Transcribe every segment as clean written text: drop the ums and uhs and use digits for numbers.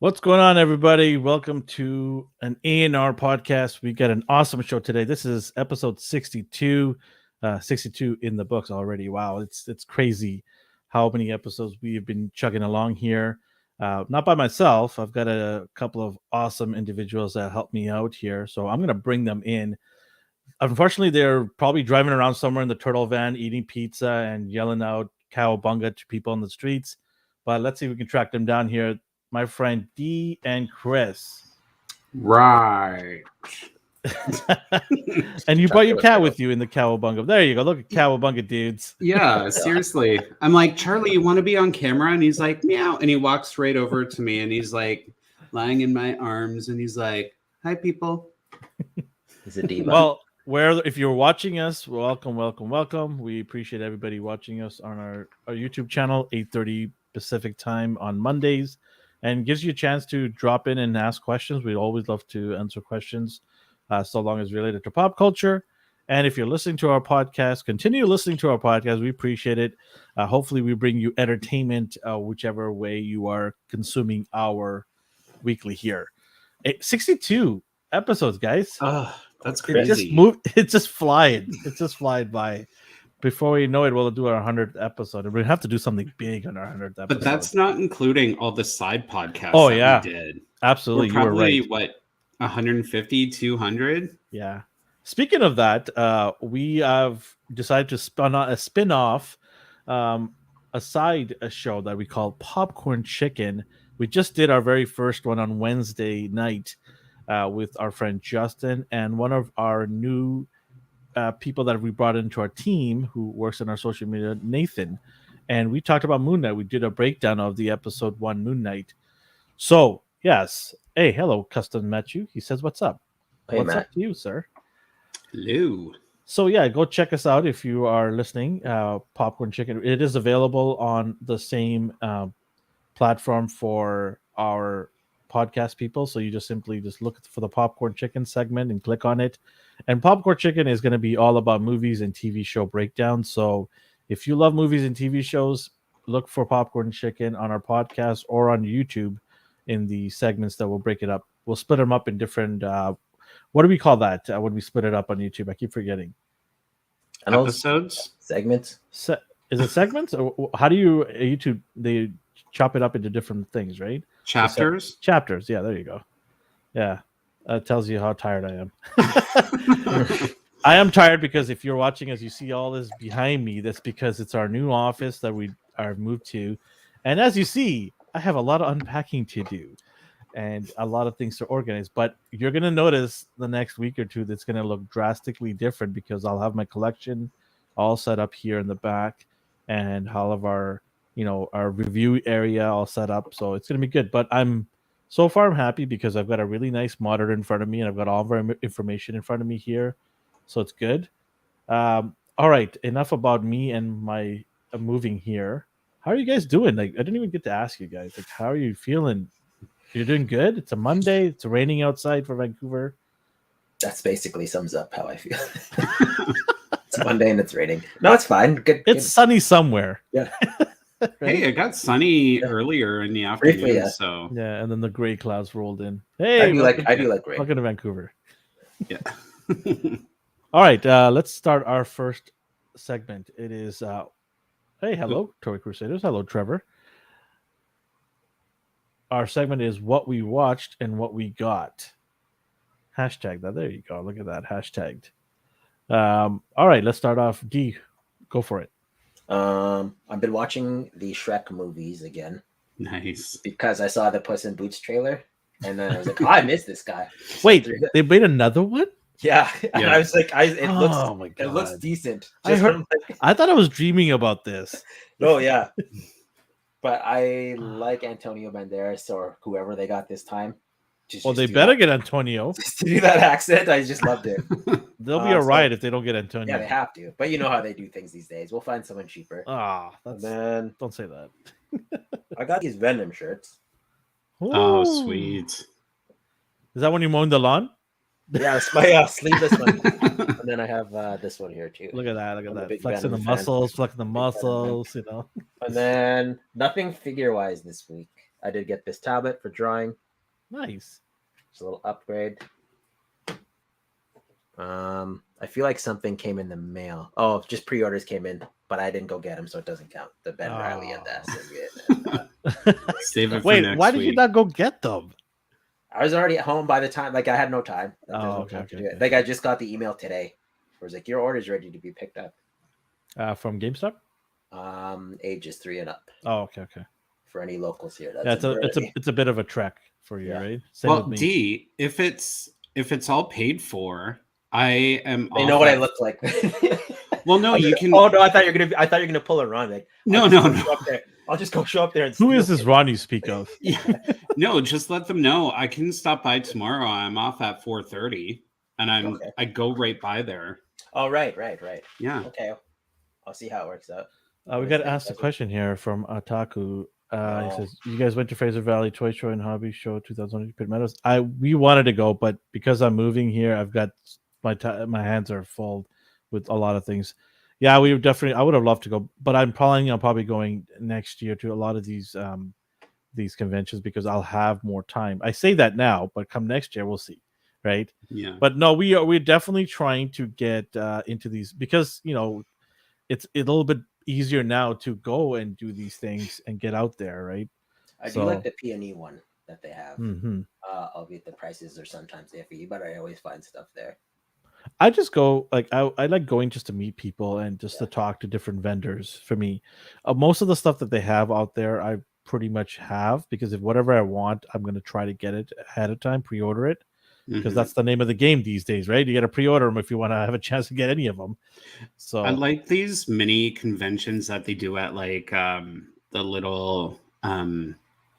What's going on, everybody? Welcome to an ANR podcast. We got an awesome show today. This is episode 62, 62 in the books already. Wow, it's crazy how many episodes we have been chugging along here. Not by myself. I've got a couple of awesome individuals that help me out here, so I'm going to bring them in. Unfortunately, they're probably driving around somewhere in the turtle van, eating pizza and yelling out cowabunga to people on the streets. But let's see if we can track them down here. My friend D and Chris. Right. And you brought your cat with you in the cowabunga. There you go. Look at cowabunga dudes. Yeah, seriously. I'm like, Charlie, you want to be on camera? And he's like, meow. And he walks right over to me and he's like lying in my arms and he's like, hi, people. He's a diva. Well, if you're watching us, welcome. We appreciate everybody watching us on our YouTube channel, 8:30 Pacific time on Mondays. And gives you a chance to drop in and ask questions. We'd always love to answer questions, so long as related to pop culture. And if you're listening to our podcast, continue listening to our podcast. We appreciate it. Hopefully, we bring you entertainment, whichever way you are consuming our weekly here. 62 episodes, guys. Oh, that's crazy. It's just flying. It's just flying by. Before we know it, we'll do our 100th episode. And we'll have to do something big on our 100th episode. But that's not including all the side podcasts we did. Absolutely. We're probably, 150, 200? Yeah. Speaking of that, we have decided to spin off a show that we call Popcorn Chicken. We just did our very first one on Wednesday night with our friend Justin and one of our new people that we brought into our team who works in our social media, Nathan. And we talked about Moon Knight. We did a breakdown of the episode 1 Moon Knight. So, yes. Hey, hello, Custom met you. He says, what's up? Hey, what's Matt. up to you, sir? Hello. So, yeah, go check us out if you are listening. Popcorn Chicken. It is available on the same platform for our podcast people. So you just simply look for the Popcorn Chicken segment and click on it. And Popcorn Chicken is going to be all about movies and TV show breakdowns. So if you love movies and TV shows, look for Popcorn Chicken on our podcast or on YouTube in the segments that we'll break it up. We'll split them up in different, what do we call that when we split it up on YouTube? I keep forgetting. Episodes? Segments? Is it segments? Or how do you, YouTube, they chop it up into different things, right? Chapters? Chapters. Yeah, there you go. Yeah. That tells you how tired I am. I am tired because if you're watching as you see all this behind me, that's because it's our new office that we are moved to. And as you see, I have a lot of unpacking to do and a lot of things to organize. But you're going to notice the next week or two that's going to look drastically different because I'll have my collection all set up here in the back and all of our, our review area all set up. So it's going to be good. But so far, I'm happy because I've got a really nice monitor in front of me and I've got all of our information in front of me here. So it's good. All right. Enough about me and my moving here. How are you guys doing? I didn't even get to ask you guys. How are you feeling? You're doing good? It's a Monday. It's raining outside for Vancouver. That's basically sums up how I feel. It's Monday and it's raining. No, it's fine. Good. It's sunny somewhere. Yeah. Right? Hey, it got sunny earlier in the afternoon. Briefly, yeah. So Yeah, and then the gray clouds rolled in. Hey, I do like rain. Welcome to Vancouver. yeah. All right, let's start our first segment. It is, hey, hello, Toy Crusaders. Hello, Trevor. Our segment is what we watched and what we got. Hashtag that. There you go. Look at that. Hashtagged. All right, let's start off. D, go for it. I've been watching the Shrek movies again. Nice. Because I saw the Puss in Boots trailer. And then I was like, I missed this guy. Wait, they made another one? Yeah. And I was like, it God. looks decent. I thought I was dreaming about this. No, yeah. But I like Antonio Banderas or whoever they got this time. Well, they better get Antonio. Just to do that accent, I just loved it. They'll be a riot if they don't get Antonio. Yeah, they have to. But you know how they do things these days. We'll find someone cheaper. Then don't say that. I got these Venom shirts. Ooh. Oh, sweet. Is that when you mowing the lawn? Yeah, it's my sleeveless one. And then I have this one here too. Look at that. Flexing the muscles, And then nothing figure-wise this week. I did get this tablet for drawing. Nice. It's a little upgrade. I feel like something came in the mail. Oh, just pre-orders came in, but I didn't go get them, so it doesn't count. The Ben Riley and the Save it for Wait, next why did you week. not go get them? I was already at home by the time. Like I had no time. Like, there's no Okay, time to okay, do it. okay. Like I just got the email today. Where it's like your order's ready to be picked up. From GameStop? Ages 3 and up Oh, okay. for any locals here. Yeah, it's a bit of a trek for you, Yeah. right? Same Well, with me. D, if it's all paid for, I am. They know what I look like. Well, no, you can. Oh no, I thought you're gonna pull a run. Like No. I'll just go show up there. And Who is this Ron you speak of? Yeah. No, just let them know. I can stop by tomorrow. I'm off at 4:30, and I go right by there. Oh, right. Yeah. Okay. I'll see how it works out. We got to ask a question here from Ataku. He says, "You guys went to Fraser Valley Toy Show and Hobby Show 2020 Pit Meadows. We wanted to go, but because I'm moving here, I've got my hands are full with a lot of things. Yeah, we definitely. I would have loved to go, but I'm probably going next year to a lot of these conventions because I'll have more time. I say that now, but come next year, we'll see, right? Yeah. But no, we're definitely trying to get into these because it's a little bit easier now to go and do these things and get out there, right? I do like the P&E one that they have. Mm-hmm. Albeit the prices are sometimes iffy, but I always find stuff there. I just go I like going just to meet people and just to talk to different vendors. For me, most of the stuff that they have out there, I pretty much have because if whatever I want, I'm going to try to get it ahead of time, pre-order it. Because that's the name of the game these days, right? You got to pre-order them if you want to have a chance to get any of them. So I like these mini conventions that they do at like the little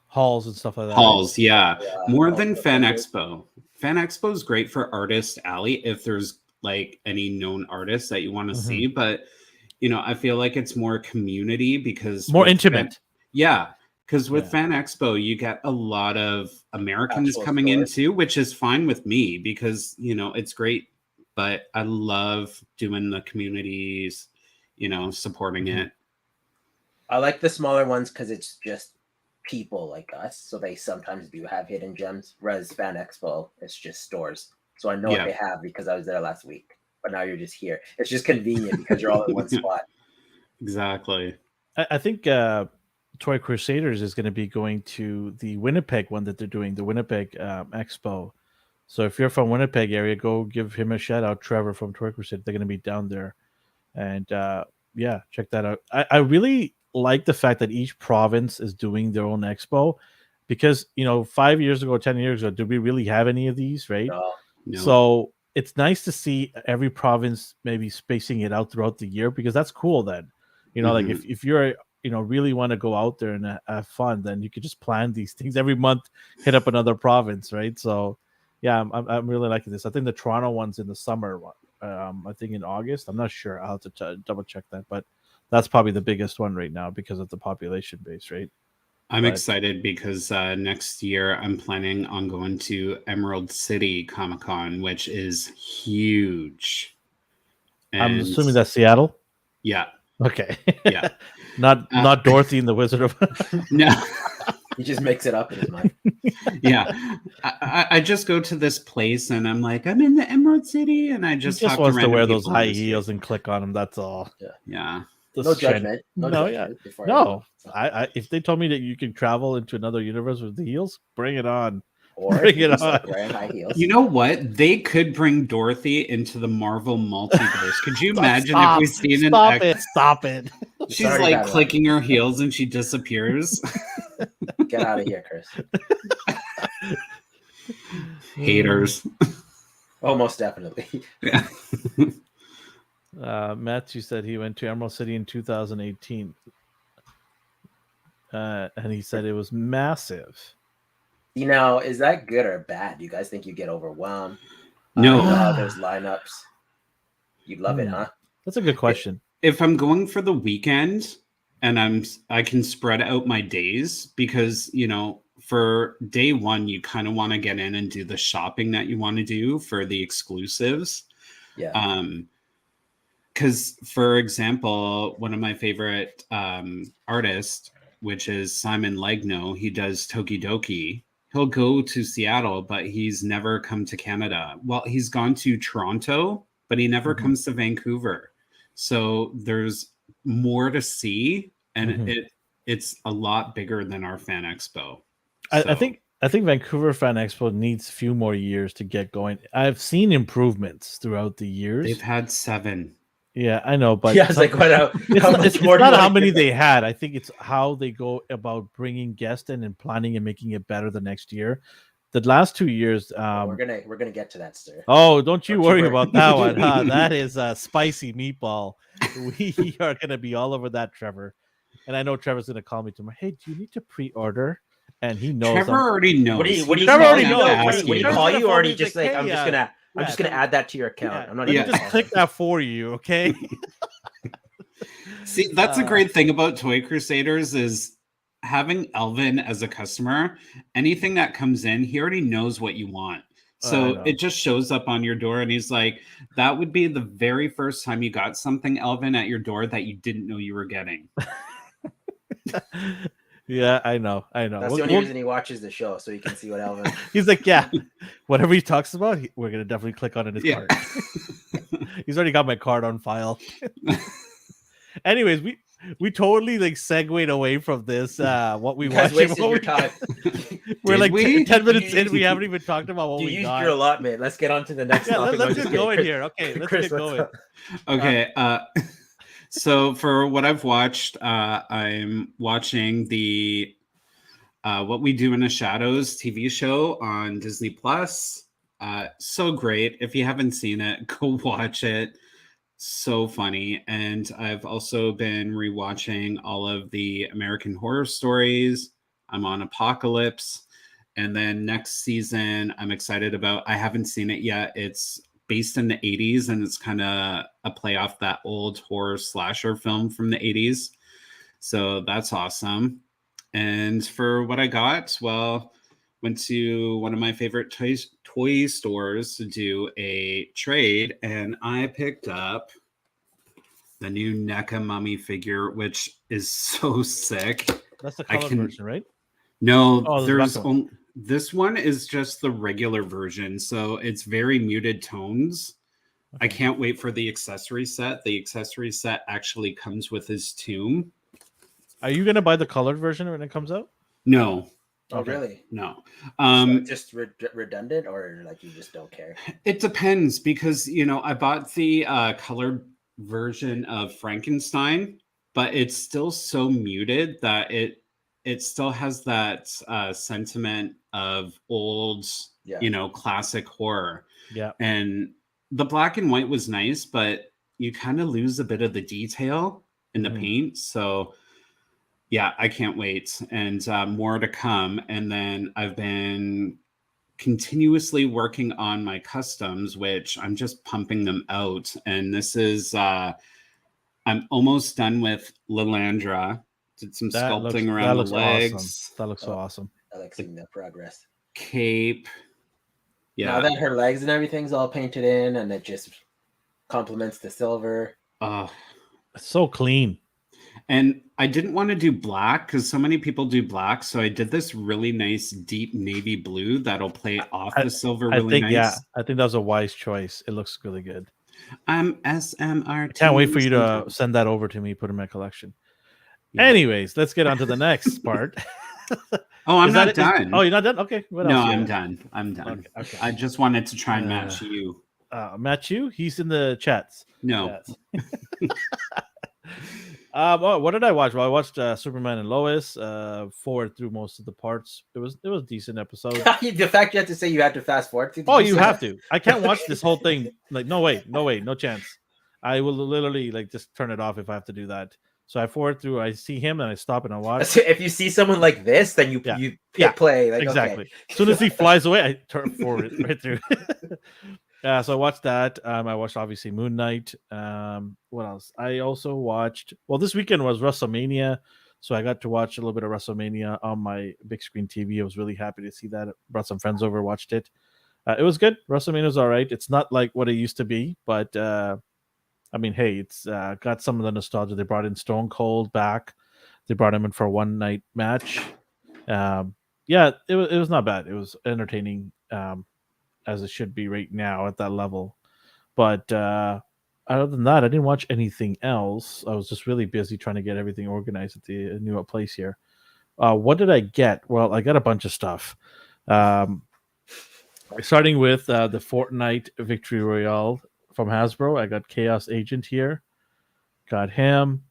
halls and stuff like that. Halls, yeah. More than Fan Expo. Fan Expo is great for Artist Alley if there's like any known artists that you want to see, but I feel like it's more community because more intimate. Because with Fan Expo, you get a lot of Americans coming in too, which is fine with me because, it's great. But I love doing the communities, supporting it. I like the smaller ones because it's just people like us. So they sometimes do have hidden gems. Whereas Fan Expo, it's just stores. So I know what they have because I was there last week. But now you're just here. It's just convenient because you're all in one spot. Exactly. I think Toy Crusaders is going to be going to the Winnipeg one that they're doing, the Winnipeg Expo. So if you're from Winnipeg area, go give him a shout out, Trevor from Toy Crusaders. They're going to be down there. And check that out. I really like the fact that each province is doing their own expo because, 5 years ago, 10 years ago, did we really have any of these, right? No. So it's nice to see every province maybe spacing it out throughout the year because that's cool then. Like if you're really want to go out there and have fun, then you could just plan these things every month, hit up another province, right? So yeah, I'm really liking this. I think the Toronto one's in the summer. I think in August. I'm not sure. I'll have to double check that, but that's probably the biggest one right now because of the population base, right? I'm excited because next year I'm planning on going to Emerald City Comic-Con, which is huge. And I'm assuming that's Seattle. Yeah. Okay. Yeah. not Dorothy and the Wizard of. No. He just makes it up in his mind. Yeah. I just go to this place and I'm like, I'm in the Emerald City, and I just wants to wear those high heels and click on them. That's all. Yeah. No judgment. No. If they told me that you can travel into another universe with the heels, bring it on. Or bring it on. Like wearing high heels. You know what? They could bring Dorothy into the Marvel multiverse. Could you imagine if we seen Stop it. She's like clicking her heels and she disappears. Get out of here, Chris. Haters. Oh, most definitely. Yeah. Matthew said he went to Emerald City in 2018. And he said it was massive. Is that good or bad? Do you guys think you get overwhelmed? No. There's lineups. You'd love it, huh? That's a good question. If I'm going for the weekend and I can spread out my days because, for day one, you kind of want to get in and do the shopping that you want to do for the exclusives. Yeah. Because, for example, one of my favorite artists, which is Simon Legno. He does Tokidoki. He'll go to Seattle, but he's never come to Canada. Well, he's gone to Toronto, but he never comes to Vancouver. So there's more to see, and it's a lot bigger than our Fan Expo. I think Vancouver Fan Expo needs a few more years to get going. I've seen improvements throughout the years. They've had 7. Yeah, I know, but it's like it's not how many they had. I think it's how they go about bringing guests in and planning and making it better the next year. The last 2 years, we're gonna get to that, sir. Oh, don't you worry about that one. Huh? That is a spicy meatball. We are gonna be all over that, Trevor. And I know Trevor's gonna call me tomorrow. Hey, do you need to pre-order? And he knows. Trevor already knows. What do you Trevor already knows? knows. When he call you, or already just like, I'm just gonna add that to your account. Yeah, I'm not even even just click that for you, okay? See, that's a great thing about Toy Crusaders is having Elvin as a customer. Anything that comes in, he already knows what you want. So it just shows up on your door, and he's like, that would be the very first time you got something, Elvin, at your door that you didn't know you were getting. Yeah, I know. That's the only reason he watches the show, so he can see what Elvin. He's like, yeah, whatever he talks about, we're gonna definitely click on in his card. He's already got my card on file. Anyways, we totally like segued away from this. What we watched. Your time. We're like 10 minutes in. We haven't even talked about what we used got. your allotment. Let's get on to the next topic. Let's get going here. Okay, let's get going. Okay. So for what I've watched, I'm watching the What We Do in the Shadows TV show on Disney Plus. So great. If you haven't seen it, go watch it. So funny. And I've also been rewatching all of the American Horror Stories. I'm on Apocalypse. And then next season, I'm excited about. I haven't seen it yet. It's based in the 80s, and it's kind of a play off that old horror slasher film from the 80s. So that's awesome. And for what I got, well, went to one of my favorite toy stores to do a trade, and I picked up the new Neca mummy figure, which is so sick. That's the colored version, right? No, there's only... This one is just the regular version, so it's very muted tones. Okay. I can't wait for the accessory set. The accessory set actually comes with his tomb. Are you going to buy the colored version when it comes out? No. Oh, really? No. So just redundant, or like you just don't care? It depends, because, I bought the colored version of Frankenstein, but it's still so muted that it still has that sentiment of old, classic horror. Yeah. And the black and white was nice, but you kind of lose a bit of the detail in the paint. So, yeah, I can't wait. And more to come. And then I've been continuously working on my customs, which I'm just pumping them out. And this is, I'm almost done with Lilandra. Did some sculpting around the legs. Awesome. That looks so awesome. I like seeing that progress. Cape. Yeah. Now that her legs and everything's all painted in, and it just complements the silver. It's so clean. And I didn't want to do black because so many people do black. So I did this really nice deep navy blue that'll play off the silver really nice. Yeah, I think that was a wise choice. It looks really good. SMRT. Can't wait for you to send that over to me, put in my collection. Yeah. Anyways, let's get on to the next part. Oh, I'm not done. Oh, you're not done? Okay. What else? No, I'm done. I'm done. Okay. I just wanted to try and match you. Match you? He's in the chats. No. What did I watch? Well, I watched Superman and Lois. Forward through most of the parts. It was a decent episode. The fact you have to say you had to fast forward through. Oh, you have to. I can't watch this whole thing. Like, no way, no chance. I will literally just turn it off if I have to do that. So I forward through. I see him and I stop and I watch. So if you see someone like this, then you play. Like, exactly. Okay. As soon as he flies away, I turn forward right through. So I watched that. I watched obviously Moon Knight. What else? I also watched. Well, this weekend was Wrestlemania, so I got to watch a little bit of Wrestlemania on my big screen TV. I was really happy to see that. Brought some friends over, watched it. It was good. Wrestlemania was all right. It's not like what it used to be, but I mean, hey, it's got some of the nostalgia. They brought in Stone Cold back. They brought him in for a one-night match. Yeah, it was not bad. It was entertaining, as it should be right now at that level. But other than that, I didn't watch anything else. I was just really busy trying to get everything organized at the new place here. What did I get? Well, I got a bunch of stuff. Starting with the Fortnite Victory Royale from Hasbro. I got Chaos Agent here. Got him.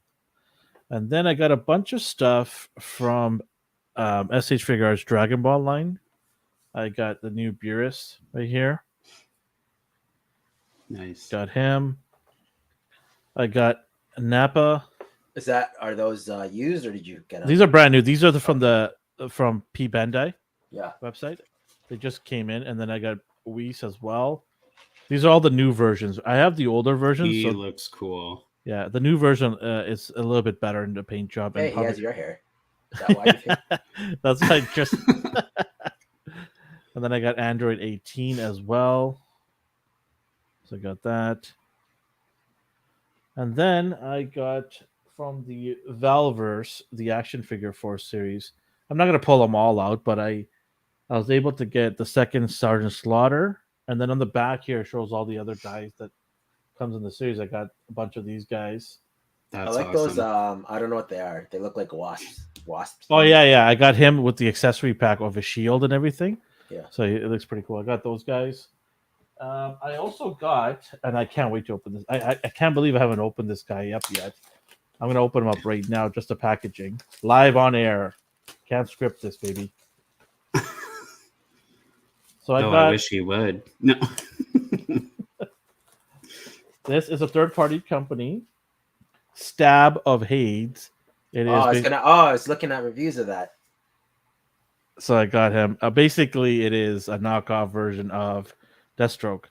And then I got a bunch of stuff from SH Figure Arts Dragon Ball line. I got the new Beerus right here. Nice. Got him. I got Nappa. Are those used or did you get them? These are brand new. These are from P Bandai website. They just came in, and then I got Whis as well. These are all the new versions. I have the older version. He looks cool. Yeah, the new version is a little bit better in the paint job. Hey, he has your hair. Is that why you feel? That's why I just. And then I got Android 18 as well. So I got that. And then I got from the Valverse, the Action Figure Force series. I'm not going to pull them all out, but I was able to get the second Sergeant Slaughter. And then on the back here it shows all the other guys that comes in the series. I got a bunch of these guys. I like awesome. Those. I don't know what they are. They look like wasps. Oh yeah. I got him with the accessory pack of his shield and everything. Yeah. So it looks pretty cool. I got those guys. I also got, and I can't wait to open this. I can't believe I haven't opened this guy up yet. I'm gonna open him up right now. Just the packaging, live on air. Can't script this, baby. So I wish he would. No. This is a third-party company, Stab of Hades. I was looking at reviews of that. So I got him. Basically, it is a knockoff version of Deathstroke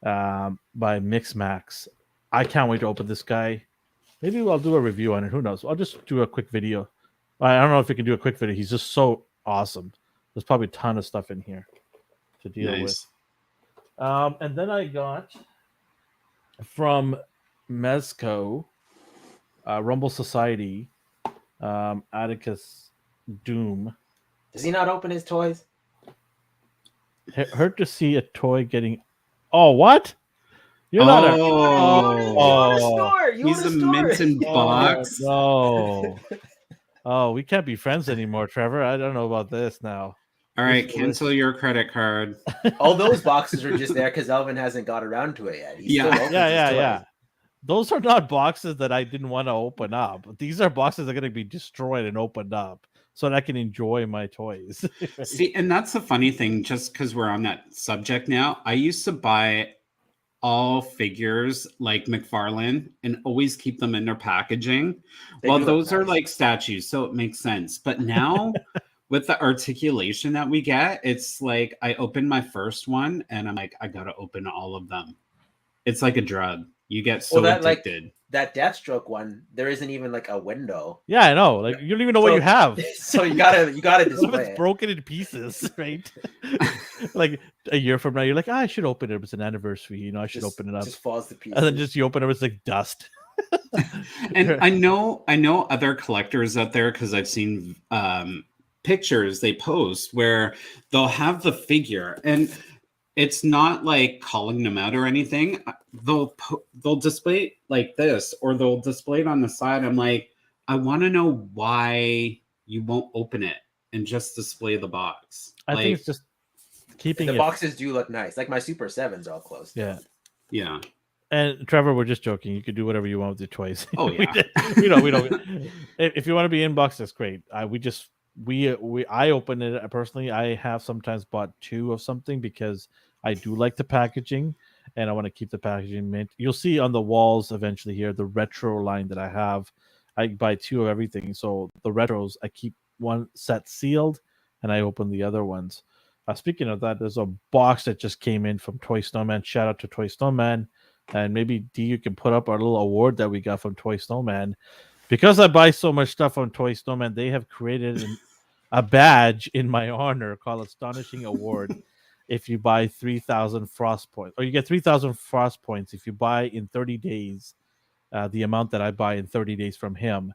by Mixmax. I can't wait to open this guy. Maybe I'll do a review on it. Who knows? I'll just do a quick video. I don't know if we can do a quick video. He's just so awesome. There's probably a ton of stuff in here to deal with. And then I got from Mezco, Rumble Society, Atticus Doom. Does he not open his toys? Hurt to see a toy getting. Oh, what? You're not a. You own a store. He's a mint in box. No. Oh, we can't be friends anymore, Trevor. I don't know about this now. All right, cancel your credit card. All those boxes are just there because Elvin hasn't got around to it yet. Yeah. Those are not boxes that I didn't want to open up. These are boxes that are going to be destroyed and opened up so that I can enjoy my toys. See, and that's the funny thing, just because we're on that subject now, I used to buy all figures like McFarlane and always keep them in their packaging. Well, those are like statues, so it makes sense. But now with the articulation that we get, it's like I open my first one and I'm like, I got to open all of them. It's like a drug. You get so addicted. Like, that Deathstroke one, there isn't even like a window. Yeah, I know. Like you don't even know what you have. So you gotta display it's broken in pieces, right? Like a year from now, you're like, I should open it. It's an anniversary, I should open it up. Just falls to pieces. And then you open it, it's like dust. And I know other collectors out there because I've seen pictures they post where they'll have the figure and it's not like calling them out or anything. They'll display it like this, or they'll display it on the side. I'm like, I want to know why you won't open it and just display the box. I think it's just keeping the boxes do look nice. Like my Super 7s are all closed. Yeah. Yeah. And Trevor, we're just joking. You can do whatever you want with your toys. Oh yeah. we don't. If you want to be in box, that's great. I open it personally. I have sometimes bought 2 of something because I do like the packaging and I want to keep the packaging mint. You'll see on the walls eventually here, the retro line that I have, I buy 2 of everything. So the retros, I keep one set sealed and I open the other ones. Speaking of that, there's a box that just came in from Toy Snowman. Shout out to Toy Snowman. And maybe D, you can put up our little award that we got from Toy Snowman. Because I buy so much stuff on Toy Snowman, they have created a badge in my honor called Astonishing Award. If you buy 3,000 Frost points, or you get 3,000 Frost points if you buy in 30 days, the amount that I buy in 30 days from him.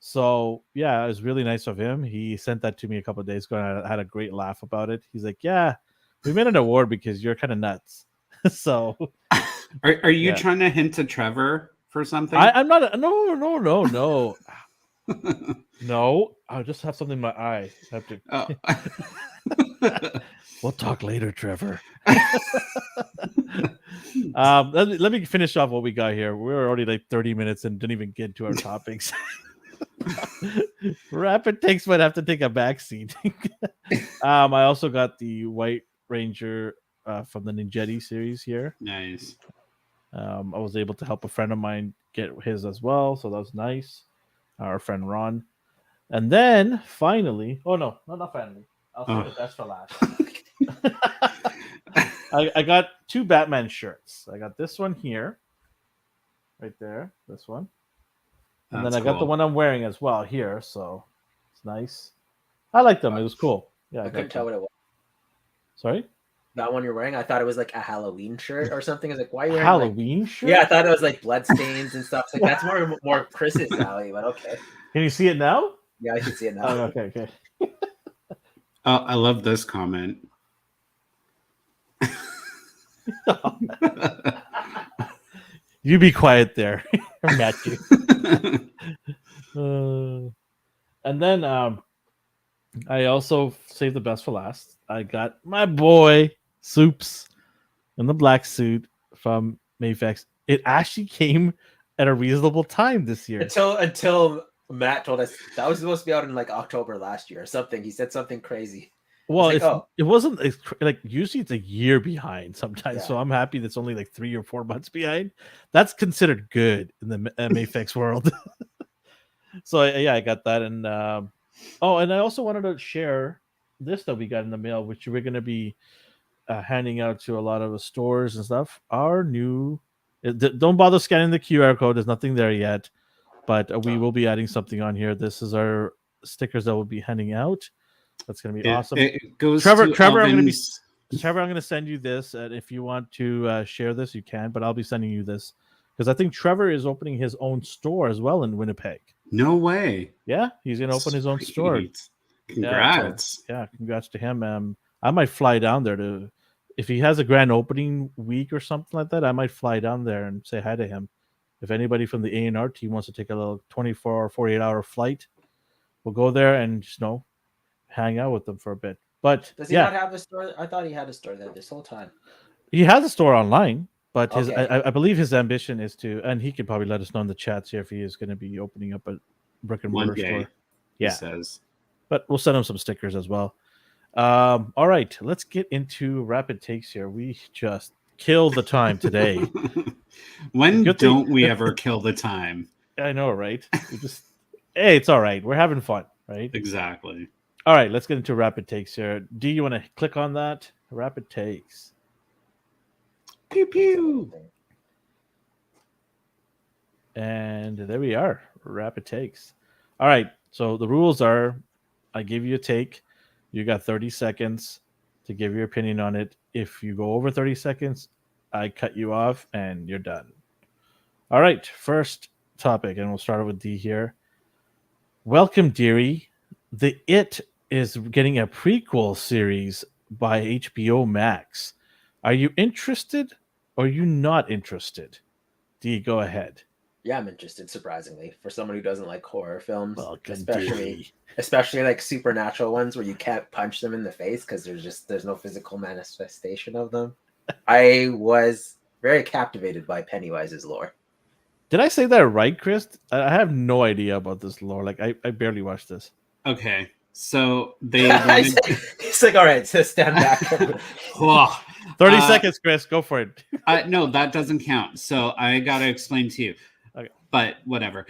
So yeah, it was really nice of him. He sent that to me a couple of days ago, and I had a great laugh about it. He's like, "Yeah, we made an award because you're kind of nuts." So, are you trying to hint to Trevor for something? I'm not. No. No, I'll just have something in my eye. I have to. Oh. We'll talk later, Trevor. Let me finish off what we got here. We're already like 30 minutes and didn't even get to our topics. Rapid takes might have to take a back seat. I also got the White Ranger from the Ninjetti series here. Nice. I was able to help a friend of mine get his as well, so that was nice. Our friend Ron. And then finally, not finally. I'll save the best for last. I got 2 Batman shirts. I got this one here, right there, this one. And then I got the one I'm wearing as well here, so it's nice. I like them. It was cool. Yeah, I couldn't tell what it was. Sorry? That one you're wearing? I thought it was like a Halloween shirt or something. I was like, why are you wearing Halloween shirt? Yeah, I thought it was like bloodstains and stuff. Like that's more Chris's alley, but okay. Can you see it now? Yeah, I can see it now. Oh, okay. I love this comment. You be quiet there, Matthew. And then I also saved the best for last. I got my boy Soups in the black suit from Mayfex. It actually came at a reasonable time this year. Until Matt told us that was supposed to be out in like October last year or something. He said something crazy. Well, it wasn't like usually it's a year behind sometimes. Yeah. So I'm happy that's only like 3 or 4 months behind. That's considered good in the Mayfex world. So yeah, I got that. And and I also wanted to share this that we got in the mail, which we're going to be handing out to a lot of the stores and stuff. Our new, don't bother scanning the QR code. There's nothing there yet, but we will be adding something on here. This is our stickers that we'll be handing out. That's going to be awesome. It goes Trevor, to Trevor, I'm Elvin's... I'm going to send you this, and if you want to share this, you can. But I'll be sending you this because I think Trevor is opening his own store as well in Winnipeg. No way. Yeah, he's going to open his own store. Congrats. Yeah, congrats to him. I might fly down there to, if he has a grand opening week or something like that, I might fly down there and say hi to him. If anybody from the ANR team wants to take a little 24 or 48-hour flight, we'll go there and just hang out with them for a bit. But does he not have a store? I thought he had a store there this whole time. He has a store online, but I believe his ambition is to, and he could probably let us know in the chats here if he is going to be opening up a brick and mortar store. Yeah, he says. But we'll send him some stickers as well. All right, let's get into rapid takes here. We just killed the time today. When don't we ever kill the time? I know, right? Hey, it's all right. We're having fun, right? Exactly. All right, let's get into rapid takes here. Do you want to click on that? Rapid takes. Pew pew. And there we are. Rapid takes. All right. So the rules are, I give you a take. You got 30 seconds to give your opinion on it. If you go over 30 seconds, I cut you off and you're done. All right. First topic, and we'll start with D here. Welcome, dearie. The It is getting a prequel series by HBO Max. Are you interested or are you not interested? D, go ahead. Yeah, I'm interested, surprisingly, for someone who doesn't like horror films. Welcome, especially like supernatural ones where you can't punch them in the face because there's no physical manifestation of them. I was very captivated by Pennywise's lore. Did I say that right, Chris? I have no idea about this lore. Like I barely watched this. Okay. So they He's like, all right, so stand back. 30 seconds, Chris. Go for it. No, that doesn't count. So I gotta explain to you. Okay. But whatever.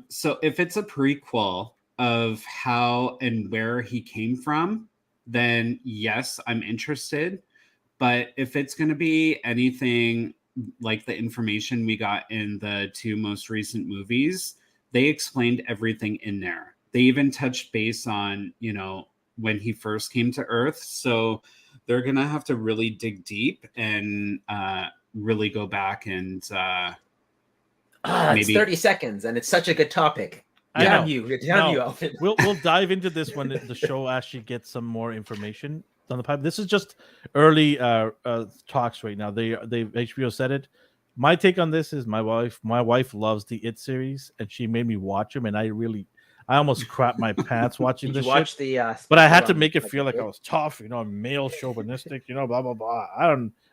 So if it's a prequel of how and where he came from, then yes, I'm interested. But if it's gonna be anything like the information we got in the 2 most recent movies, they explained everything in there. They even touched base on, when he first came to Earth. So they're going to have to really dig deep and really go back and maybe... It's 30 seconds and it's such a good topic. Damn you, Alvin. We'll dive into this when the show actually gets some more information on the pipe. This is just early talks right now. They HBO said it. My take on this is my wife loves the It series, and she made me watch them, and I almost crapped my pants watching this shit. But I had to make it feel like I was tough, male chauvinistic, blah blah blah.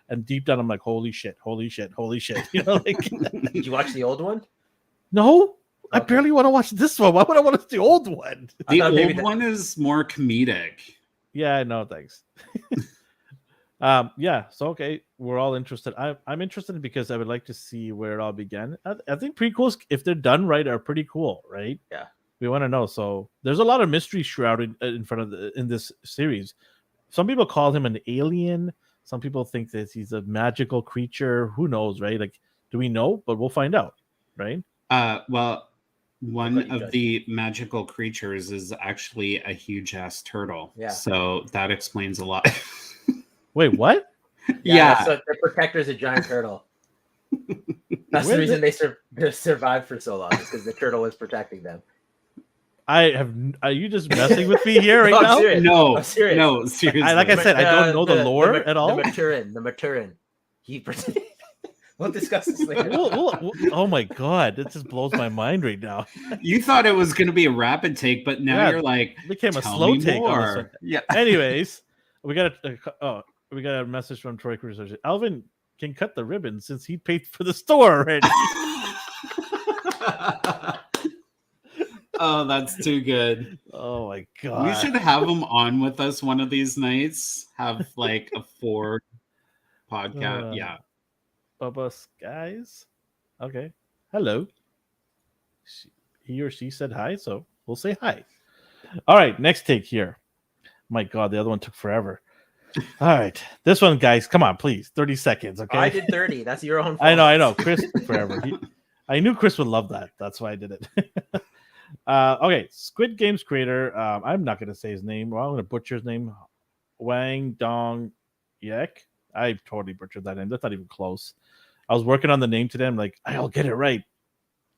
And deep down I'm like, holy shit. Like, did you watch the old one? No, okay. I barely want to watch this one. Why would I want to watch the old one? The old one is more comedic. Yeah, no, thanks. Yeah, so okay, we're all interested. I'm interested because I would like to see where it all began. I think prequels, if they're done right, are pretty cool, right? Yeah, we want to know. So there's a lot of mystery shrouded in front of in this series. Some people call him an alien. Some people think that he's a magical creature. Who knows, right? Like, do we know? But we'll find out, right? Well, one of the magical creatures is actually a huge ass turtle. Yeah. So that explains a lot. Wait, what? Yeah. So the protector is a giant turtle. That's the reason they survived for so long, is because the turtle was protecting them. Are you just messing with me here right now? I'm serious. No, seriously. Like I said, I don't know the lore at all. The Maturin. We'll discuss this later. Oh my god, that just blows my mind right now. You thought it was going to be a rapid take, but now you're like, it became a slow take. Yeah. Anyways, we got a message from Troy Cruz. Alvin can cut the ribbon since he paid for the store already. Oh, that's too good. Oh my god. We should have him on with us one of these nights. Have like a Ford podcast. Yeah. Bubba Skies. Okay. Hello. He or she said hi, so we'll say hi. All right, next take here. My god, the other one took forever. All right. This one, guys, come on, please. 30 seconds, okay? I did 30. That's your own fault. I know. Chris took forever. I knew Chris would love that. That's why I did it. Okay, Squid Game's creator. I'm not going to say his name. Well, I'm going to butcher his name. Wang Dong Yek. I totally butchered that name. That's not even close. I was working on the name today. I'm like, I'll get it right.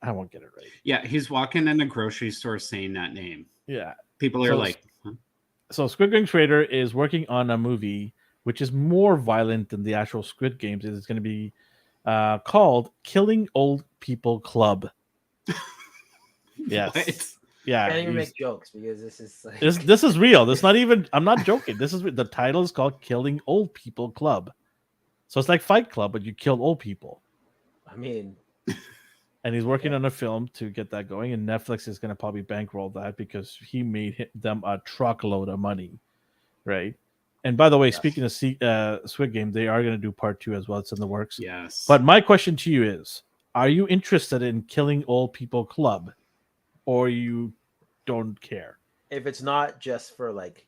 I won't get it right. Yeah, he's walking in a grocery store saying that name. Yeah. People are like... Huh? So Squid Game's creator is working on a movie which is more violent than the actual Squid Games. It's going to be called Killing Old People Club. Yes. What? Yeah. I can't even make jokes because this is like... this is real. This not even. I'm not joking. This is the title is called Killing Old People Club. So it's like Fight Club, but you kill old people. I mean, and he's working on a film to get that going, and Netflix is going to probably bankroll that because he made them a truckload of money, right? And by the way, speaking of Squid Game, they are going to do part 2 as well. It's in the works. Yes. But my question to you is: are you interested in Killing Old People Club? Or you don't care? If it's not just for like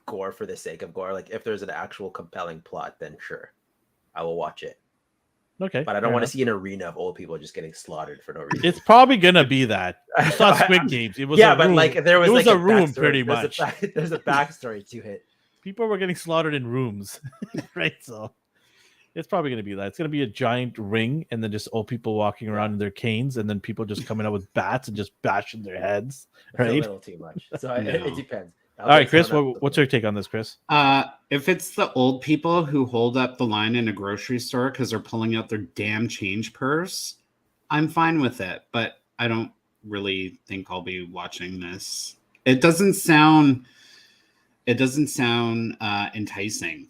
gore for the sake of gore, like if there's an actual compelling plot, then sure, I will watch it. Okay. But I don't want to see an arena of old people just getting slaughtered for no reason. It's probably gonna be that. You saw Squid Games. It was but like there was a room pretty much. There's a backstory to it. People were getting slaughtered in rooms, right? So it's probably going to be that. It's going to be a giant ring, and then just old people walking around in their canes, and then people just coming out with bats and just bashing their heads. Right? A little too much. So it depends. All right, Chris, what's your take on this, Chris? If it's the old people who hold up the line in a grocery store because they're pulling out their damn change purse, I'm fine with it. But I don't really think I'll be watching this. It doesn't sound enticing.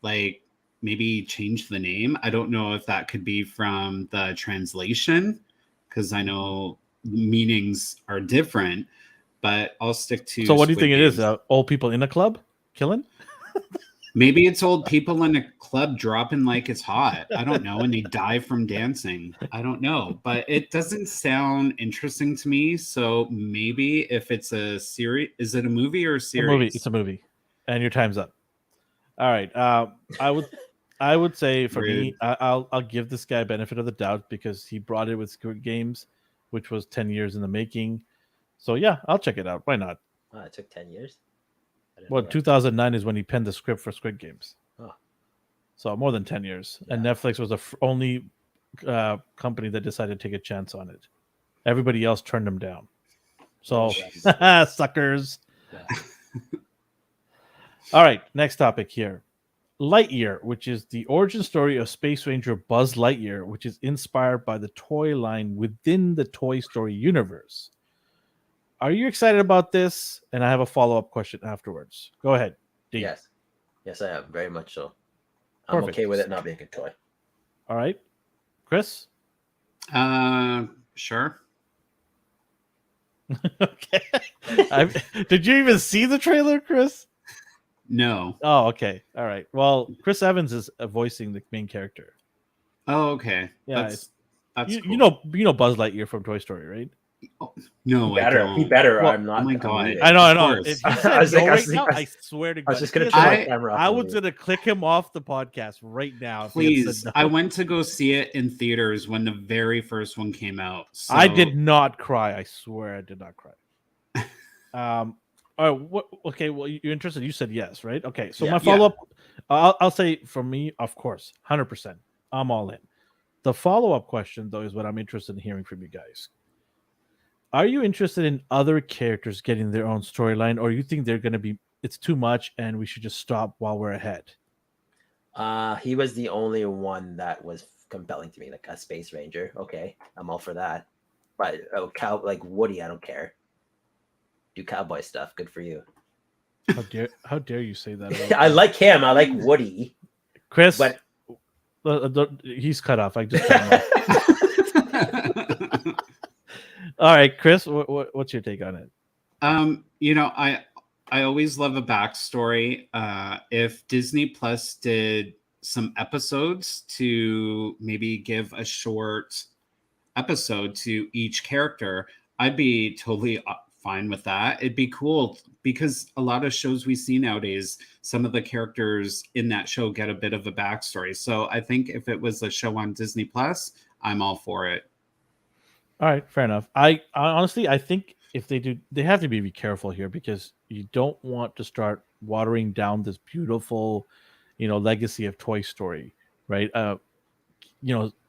Like, maybe change the name. I don't know if that could be from the translation, because I know meanings are different, but I'll stick to... So what do you think it is? Old people in a club killing? Maybe it's old people in a club dropping like it's hot. I don't know. And they die from dancing. I don't know. But it doesn't sound interesting to me. So maybe if it's a series... Is it a movie or a series? It's a movie. And your time's up. All right. I would say for me, I'll give this guy benefit of the doubt because he brought it with Squid Games, which was 10 years in the making. So yeah, I'll check it out. Why not? Wow, it took 10 years? Well, 2009 is when he penned the script for Squid Games. Oh. So more than 10 years. Yeah. And Netflix was the only company that decided to take a chance on it. Everybody else turned him down. So, suckers. Yeah. All right, next topic here. Lightyear, which is the origin story of Space Ranger Buzz Lightyear, which is inspired by the toy line within the Toy Story universe. Are you excited about this? And I have a follow-up question afterwards. Go ahead, Dean. Yes, I am, very much so. I'm okay with it not being a toy. All right, Chris. Sure. Okay. Did you even see the trailer, Chris? No. Oh, okay. All right. Well, Chris Evans is voicing the main character. Oh, okay. Yeah, that's you, cool. you know Buzz Lightyear from Toy Story, right? Oh, no, He better. Well, I'm not. Oh my God. I know. If you I was said like, no I right was now, like- I swear to God, I was just gonna turn my camera off. I was gonna click him off the podcast right now. If he had Please, said no. I went to go see it in theaters when the very first one came out. So... I did not cry. I swear I did not cry. All right. What? Okay. Well, you're interested. You said yes, right? Okay. So Yeah. my follow up, I'll say for me, of course, 100%. I'm all in. The follow up question, though, is what I'm interested in hearing from you guys. Are you interested in other characters getting their own storyline, or you think they're going to be? It's too much, and we should just stop while we're ahead. He was the only one that was compelling to me, like a Space Ranger. Okay, I'm all for that. But like Woody, I don't care. Do cowboy stuff. Good for you. How dare you say that? I like him. I like Woody. Chris, but he's cut off. I just cut him off. All right, Chris, what's your take on it? I always love a backstory. If Disney Plus did some episodes to maybe give a short episode to each character, I'd be totally fine with that. It'd be cool because a lot of shows we see nowadays, some of the characters in that show get a bit of a backstory. So I think if it was a show on Disney Plus, I'm all for it. All right, fair enough. I honestly, I think if they do, they have to be careful here because you don't want to start watering down this beautiful, legacy of Toy Story, right?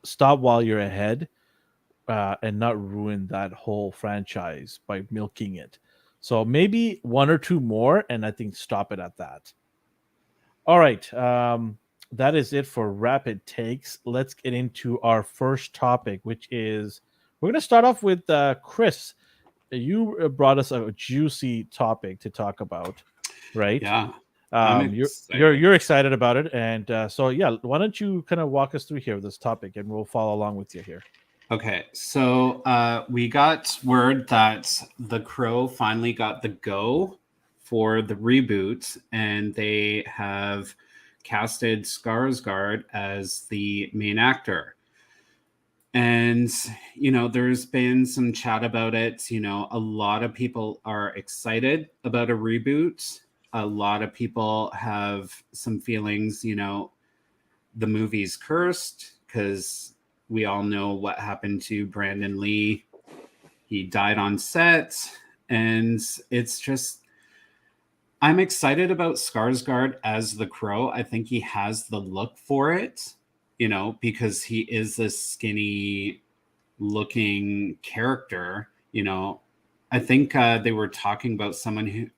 Stop while you're ahead, and not ruin that whole franchise by milking it. So maybe one or two more, and I think stop it at that. All right, that is it for rapid takes. Let's get into our first topic, which is. We're going to start off with Chris. You brought us a juicy topic to talk about, right? Yeah. You're excited about it. And why don't you kind of walk us through here with this topic and we'll follow along with you here. Okay. So we got word that The Crow finally got the go for the reboot, and they have casted Skarsgård as the main actor. And, there's been some chat about it. A lot of people are excited about a reboot. A lot of people have some feelings, the movie's cursed because we all know what happened to Brandon Lee. He died on set. And it's just, I'm excited about Skarsgård as the Crow. I think he has the look for it. Because he is this skinny looking character, I think they were talking about someone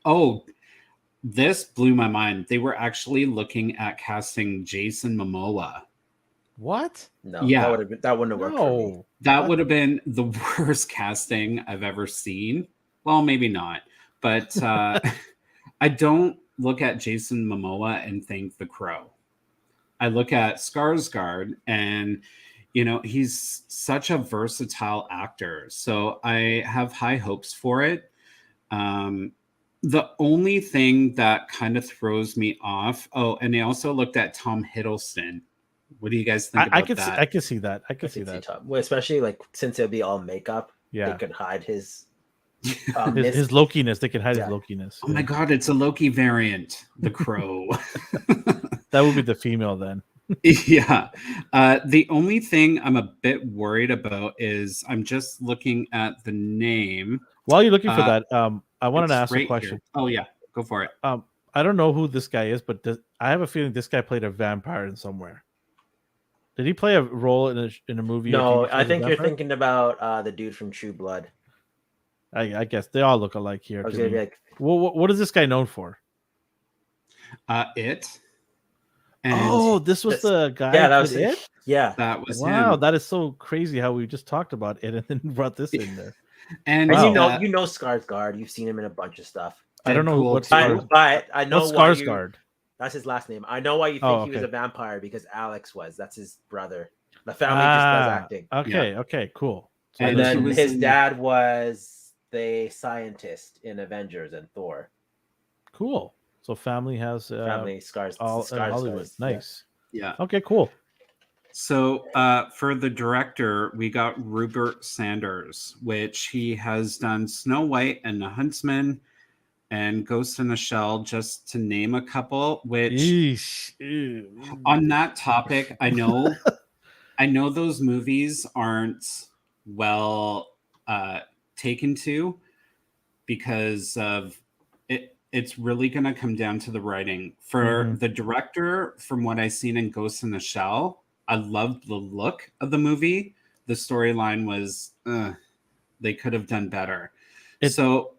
this blew my mind. They were actually looking at casting Jason Momoa. What? No, yeah, that wouldn't have worked for me. That would have been the worst casting I've ever seen. Well, maybe not, but I don't look at Jason Momoa and think The Crow. I look at Skarsgård and, he's such a versatile actor. So I have high hopes for it. The only thing that kind of throws me off. Oh, and they also looked at Tom Hiddleston. What do you guys think about that? I can see that. I can see that. Well, especially since it'll be all makeup. Yeah. They could hide his his Lokiness. They can hide his Lokiness. Oh my God, it's a Loki variant. The Crow. That would be the female then. Yeah. The only thing I'm a bit worried about is I'm just looking at the name. While you're looking for that, I wanted to ask a question. Here. Oh yeah, go for it. I don't know who this guy is, but I have a feeling this guy played a vampire in somewhere. Did he play a role in a movie? No, I think you're thinking about the dude from True Blood. I guess they all look alike here. I was gonna be like, what is this guy known for? It. And this was the guy. Yeah, that was it. Yeah, that was wow. him. That is so crazy how we just talked about it and then brought this in there. And wow. you know Skarsgård. You've seen him in a bunch of stuff. I don't know what but I know what's Skarsgård. That's his last name. I know why you think he was a vampire because Alex was. That's his brother. The family just does acting. Okay, cool. So and then his dad was the scientist in Avengers and Thor. Cool. So family has family scars. All Hollywood. Nice. Yeah. Okay, cool. So for the director, we got Rupert Sanders, which he has done Snow White and The Huntsman and Ghost in the Shell, just to name a couple. Which on that topic, I know those movies aren't well taken to because of it. It's really going to come down to the writing. For the director, from what I've seen in Ghost in the Shell, I loved the look of the movie. The storyline was they could have done better. It fell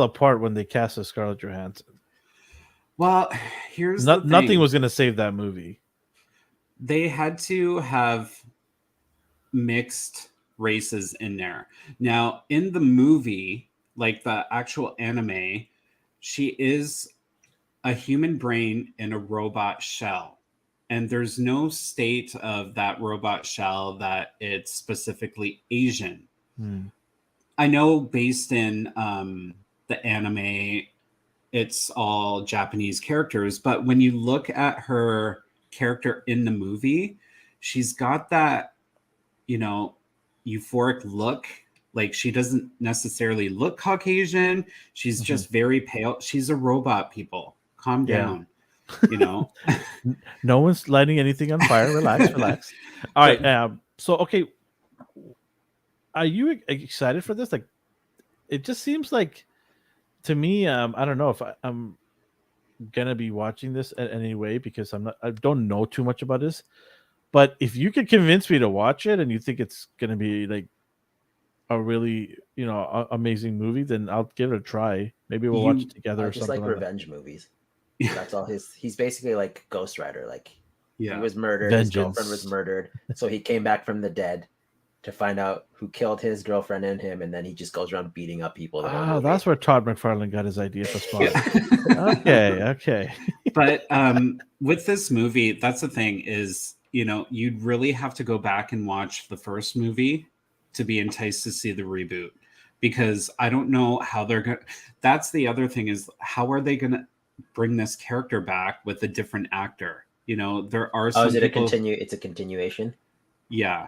apart when they cast Scarlett Johansson. Well, here's nothing was going to save that movie. They had to have mixed races in there. Now, in the movie, like the actual anime, she is a human brain in a robot shell. And there's no state of that robot shell that it's specifically Asian. I know based in the anime, it's all Japanese characters. But when you look at her character in the movie, she's got that, euphoric look. Like she doesn't necessarily look Caucasian. She's just very pale. She's a robot, people. Calm down. No one's lighting anything on fire. Relax. All right. So, okay. Are you excited for this? Like, it just seems like, to me, I don't know if I'm gonna be watching this in any way because I don't know too much about this. But if you could convince me to watch it and you think it's gonna be like a really amazing movie, then I'll give it a try. Maybe we'll watch it together. I just like revenge movies. That's all he's basically like Ghost Rider. Like he was murdered, his girlfriend was murdered, so he came back from the dead to find out who killed his girlfriend and him, and then he just goes around beating up people. That's where Todd McFarlane got his idea for Spawn. Okay. But with this movie, that's the thing is, you'd really have to go back and watch the first movie to be enticed to see the reboot, because I don't know how they're going to. That's the other thing is, how are they going to bring this character back with a different actor? There are some it's a continuation? Yeah.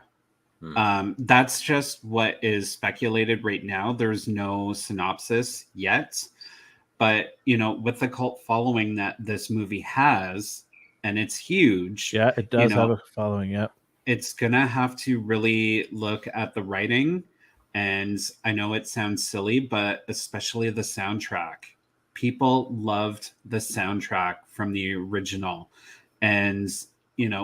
That's just what is speculated right now. There's no synopsis yet, but with the cult following that this movie has, and it's huge. Yeah, it does have a following. Yeah, it's gonna have to really look at the writing, and I know it sounds silly, but especially the soundtrack. People loved the soundtrack from the original, and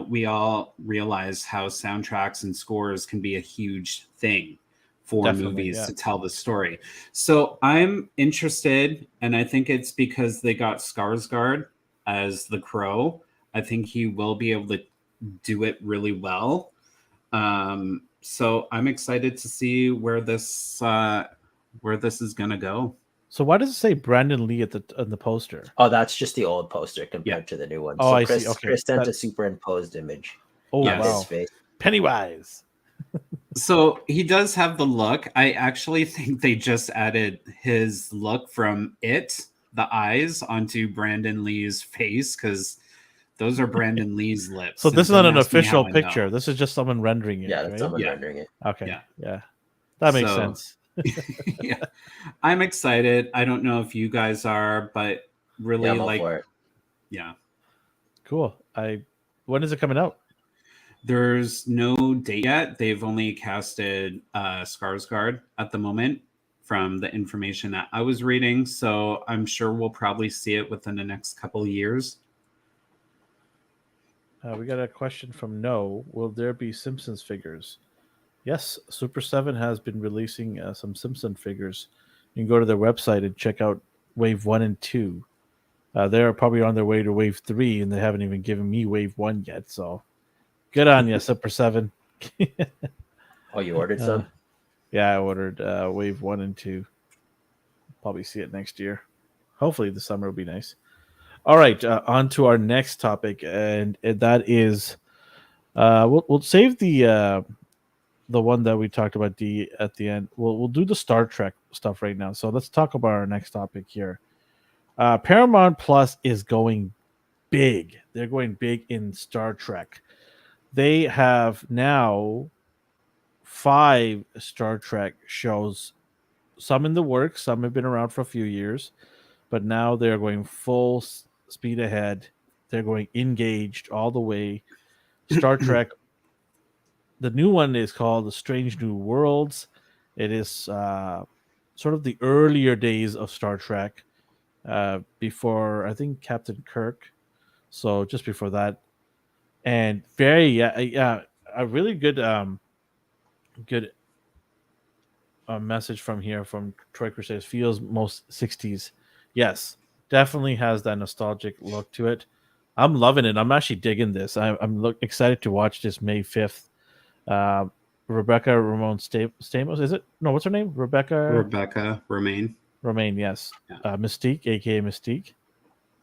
we all realize how soundtracks and scores can be a huge thing for movies to tell the story. So I'm interested, and I think it's because they got Skarsgård as the Crow. I think he will be able to do it really well. So I'm excited to see where this is gonna go. So why does it say Brandon Lee on the poster? Oh, that's just the old poster compared to the new one. Oh, so I see. Okay. Chris sent a superimposed image. Oh, wow. His face. Pennywise. So he does have the look. I actually think they just added his look from It, the eyes, onto Brandon Lee's face, because those are Brandon Lee's lips. So this is not an official picture. This is just someone rendering it. Yeah, that's someone rendering it. Okay. Yeah. That makes sense. Yeah, I'm excited. I don't know if you guys are, but really Cool. When is it coming out? There's no date yet. They've only casted Skarsgård at the moment from the information that I was reading, so I'm sure we'll probably see it within the next couple of years. We got a question from No. Will there be Simpsons figures? Yes, Super 7 has been releasing some Simpson figures. You can go to their website and check out Wave 1 and 2. They're probably on their way to Wave 3, and they haven't even given me Wave 1 yet. So good on you, Super 7. Oh, you ordered some? Yeah, I ordered Wave 1 and 2. Probably see it next year. Hopefully the summer will be nice. All right, on to our next topic, and that is we'll save the one that we talked about at the end. We'll do the Star Trek stuff right now. So let's talk about our next topic here. Paramount Plus is going big. They're going big in Star Trek. They have now 5 Star Trek shows, some in the works, some have been around for a few years, but now they're going full speed ahead. They're going engaged all the way. Star Trek, the new one is called The Strange New Worlds. It is sort of the earlier days of Star Trek, before, I think, Captain Kirk. So just before that. And very, a really good message from here from Troy Crusaders. Feels most 60s. Yes, definitely has that nostalgic look to it. I'm loving it. I'm actually digging this. I'm excited to watch this May 5th. Rebecca Ramon Stamos, is it? No, what's her name? Rebecca Romaine. Romaine, yes. Yeah. Mystique, aka Mystique,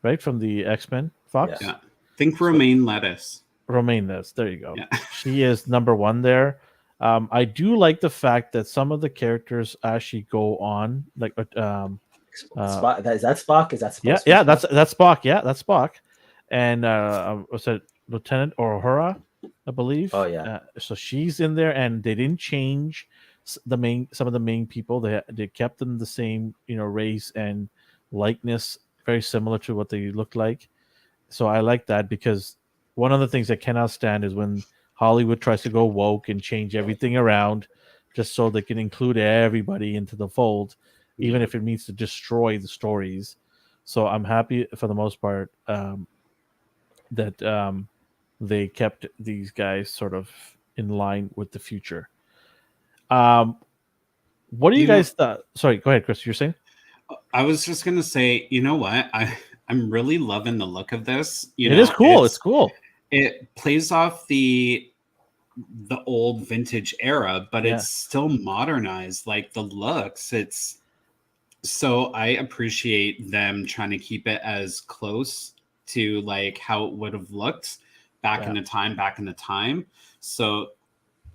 right, from the X-Men Fox. Yeah. Think Romaine Lettuce. Romaine Lettuce. There you go. Yeah. She is number 1 there. I do like the fact that some of the characters actually go on, like Is that Spock? Is that yeah, that's Spock. Yeah, that's Spock. And was it Lieutenant Uhura, I believe? Oh yeah. So she's in there, and they didn't change some of the main people. They kept them the same, race and likeness, very similar to what they look like. So I like that, because one of the things I cannot stand is when Hollywood tries to go woke and change everything around just so they can include everybody into the fold, even if it means to destroy the stories. So I'm happy for the most part that they kept these guys sort of in line with the future. What do you guys thought? Sorry, go ahead, Chris. You're saying? I was just gonna say, you know what? I'm really loving the look of this. It is cool. It's cool. It plays off the old vintage era, but it's still modernized. Like the looks, so I appreciate them trying to keep it as close to like how it would have looked back in the time. So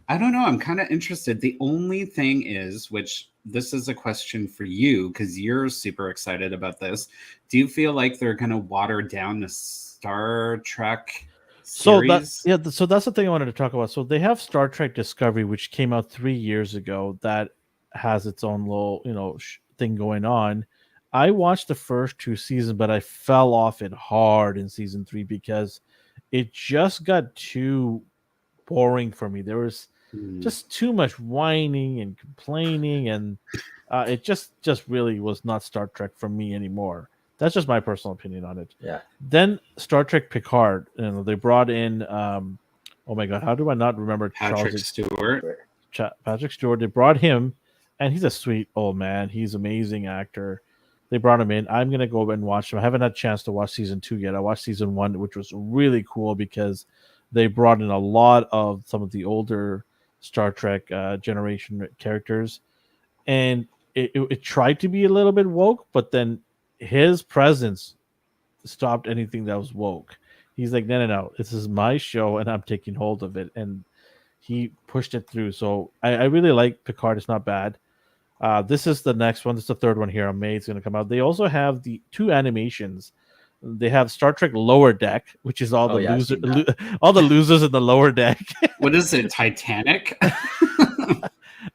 I don't know. I'm kind of interested. The only thing is, which this is a question for you, because you're super excited about this. Do you feel like they're going to water down the Star Trek series? So that's the thing I wanted to talk about. So they have Star Trek Discovery, which came out 3 years ago, that has its own little, thing going on. I watched the first 2 seasons, but I fell off it hard in season 3 because it just got too boring for me. There was just too much whining and complaining, and it just really was not Star Trek for me anymore. That's just my personal opinion on it. Yeah. Then Star Trek Picard, they brought in oh my god, how do I not remember Patrick Stewart? Patrick Stewart. They brought him, and he's a sweet old man. He's an amazing actor. They brought him in. I'm gonna go and watch him. I haven't had a chance to watch season 2 yet. I watched season 1, which was really cool because they brought in a lot of some of the older Star Trek generation characters, and it tried to be a little bit woke, but then his presence stopped anything that was woke. He's like, no, this is my show, and I'm taking hold of it, and he pushed it through. So I really like Picard. It's not bad. This is the next one. This is the 3rd one here on May. It's going to come out. They also have the 2 animations. They have Star Trek Lower Deck, which is all all the losers in the lower deck. What is it, Titanic?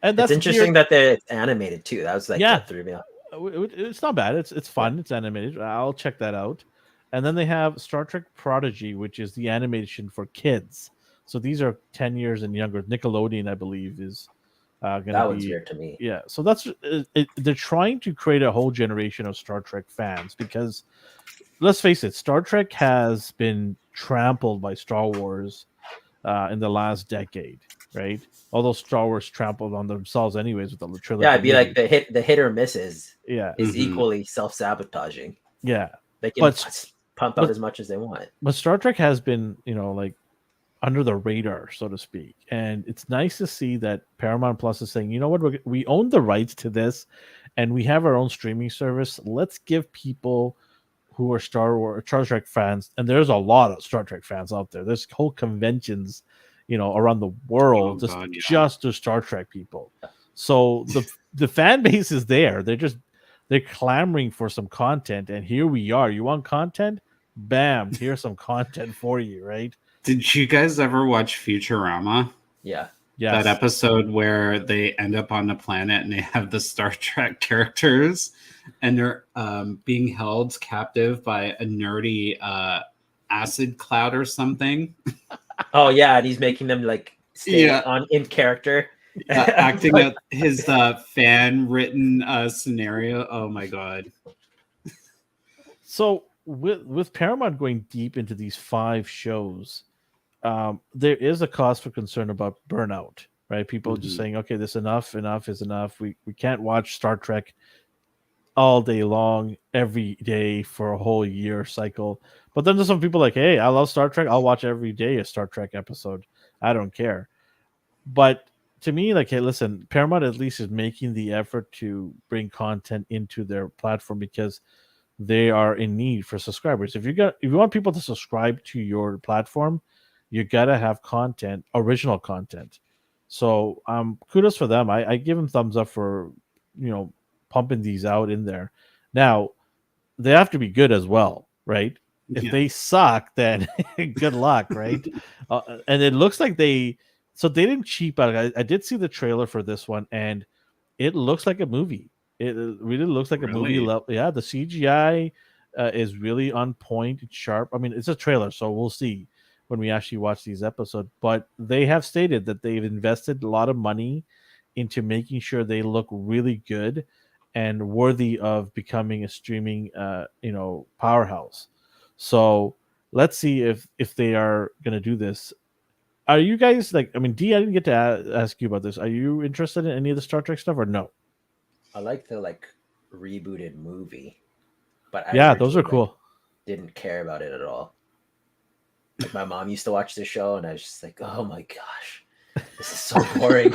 And that's interesting that they're animated too. That was like what threw me off. It's not bad. It's fun. It's animated. I'll check that out. And then they have Star Trek Prodigy, which is the animation for kids. So these are 10 years and younger. Nickelodeon, I believe, is going to be. That one's weird to me. Yeah. So that's they're trying to create a whole generation of Star Trek fans because, let's face it, Star Trek has been trampled by Star Wars in the last decade. right? Although Star Wars trampled on themselves anyways with the trilogy. Yeah, it'd be like the hit or misses. Yeah, is equally self-sabotaging. Yeah, they can pump out as much as they want. But Star Trek has been, like under the radar, so to speak, and it's nice to see that Paramount Plus is saying, you know what, we own the rights to this, and we have our own streaming service. Let's give people who are Star Trek fans, and there's a lot of Star Trek fans out there. There's whole conventions, around the world, just to Star Trek people. So the fan base is there. They're clamoring for some content, and here we are. You want content? Bam! Here's some content for you, right? Did you guys ever watch Futurama? Yeah. Yes. That episode where they end up on a planet and they have the Star Trek characters, and they're being held captive by a nerdy acid cloud or something. Oh yeah, and he's making them like stay in character. Acting out his fan written scenario. Oh my god. So with Paramount going deep into these 5 shows, there is a cause for concern about burnout, right? People just saying, okay, this enough is enough. We can't watch Star Trek all day long, every day for a whole year cycle. But then there's some people like, hey, I love Star Trek. I'll watch every day a Star Trek episode. I don't care. But to me, like, hey, listen, Paramount at least is making the effort to bring content into their platform because they are in need for subscribers. If you want people to subscribe to your platform, you gotta have content, original content. So kudos for them. I give them thumbs up for pumping these out in there. Now they have to be good as well, right? If they suck, then good luck, right? And it looks like they didn't cheap out. I did see the trailer for this one, and it looks like a movie. It really looks like a movie level. Yeah, the CGI is really on point. It's sharp. I mean, it's a trailer, so we'll see when we actually watch these episodes. But they have stated that they've invested a lot of money into making sure they look really good and worthy of becoming a streaming, powerhouse. So let's see if they are going to do this. Are you guys D, I didn't get to ask you about this. Are you interested in any of the Star Trek stuff or no? I like the rebooted movie, but those are cool. Didn't care about it at all. Like my mom used to watch the show, and I was just like, "Oh my gosh, this is so boring."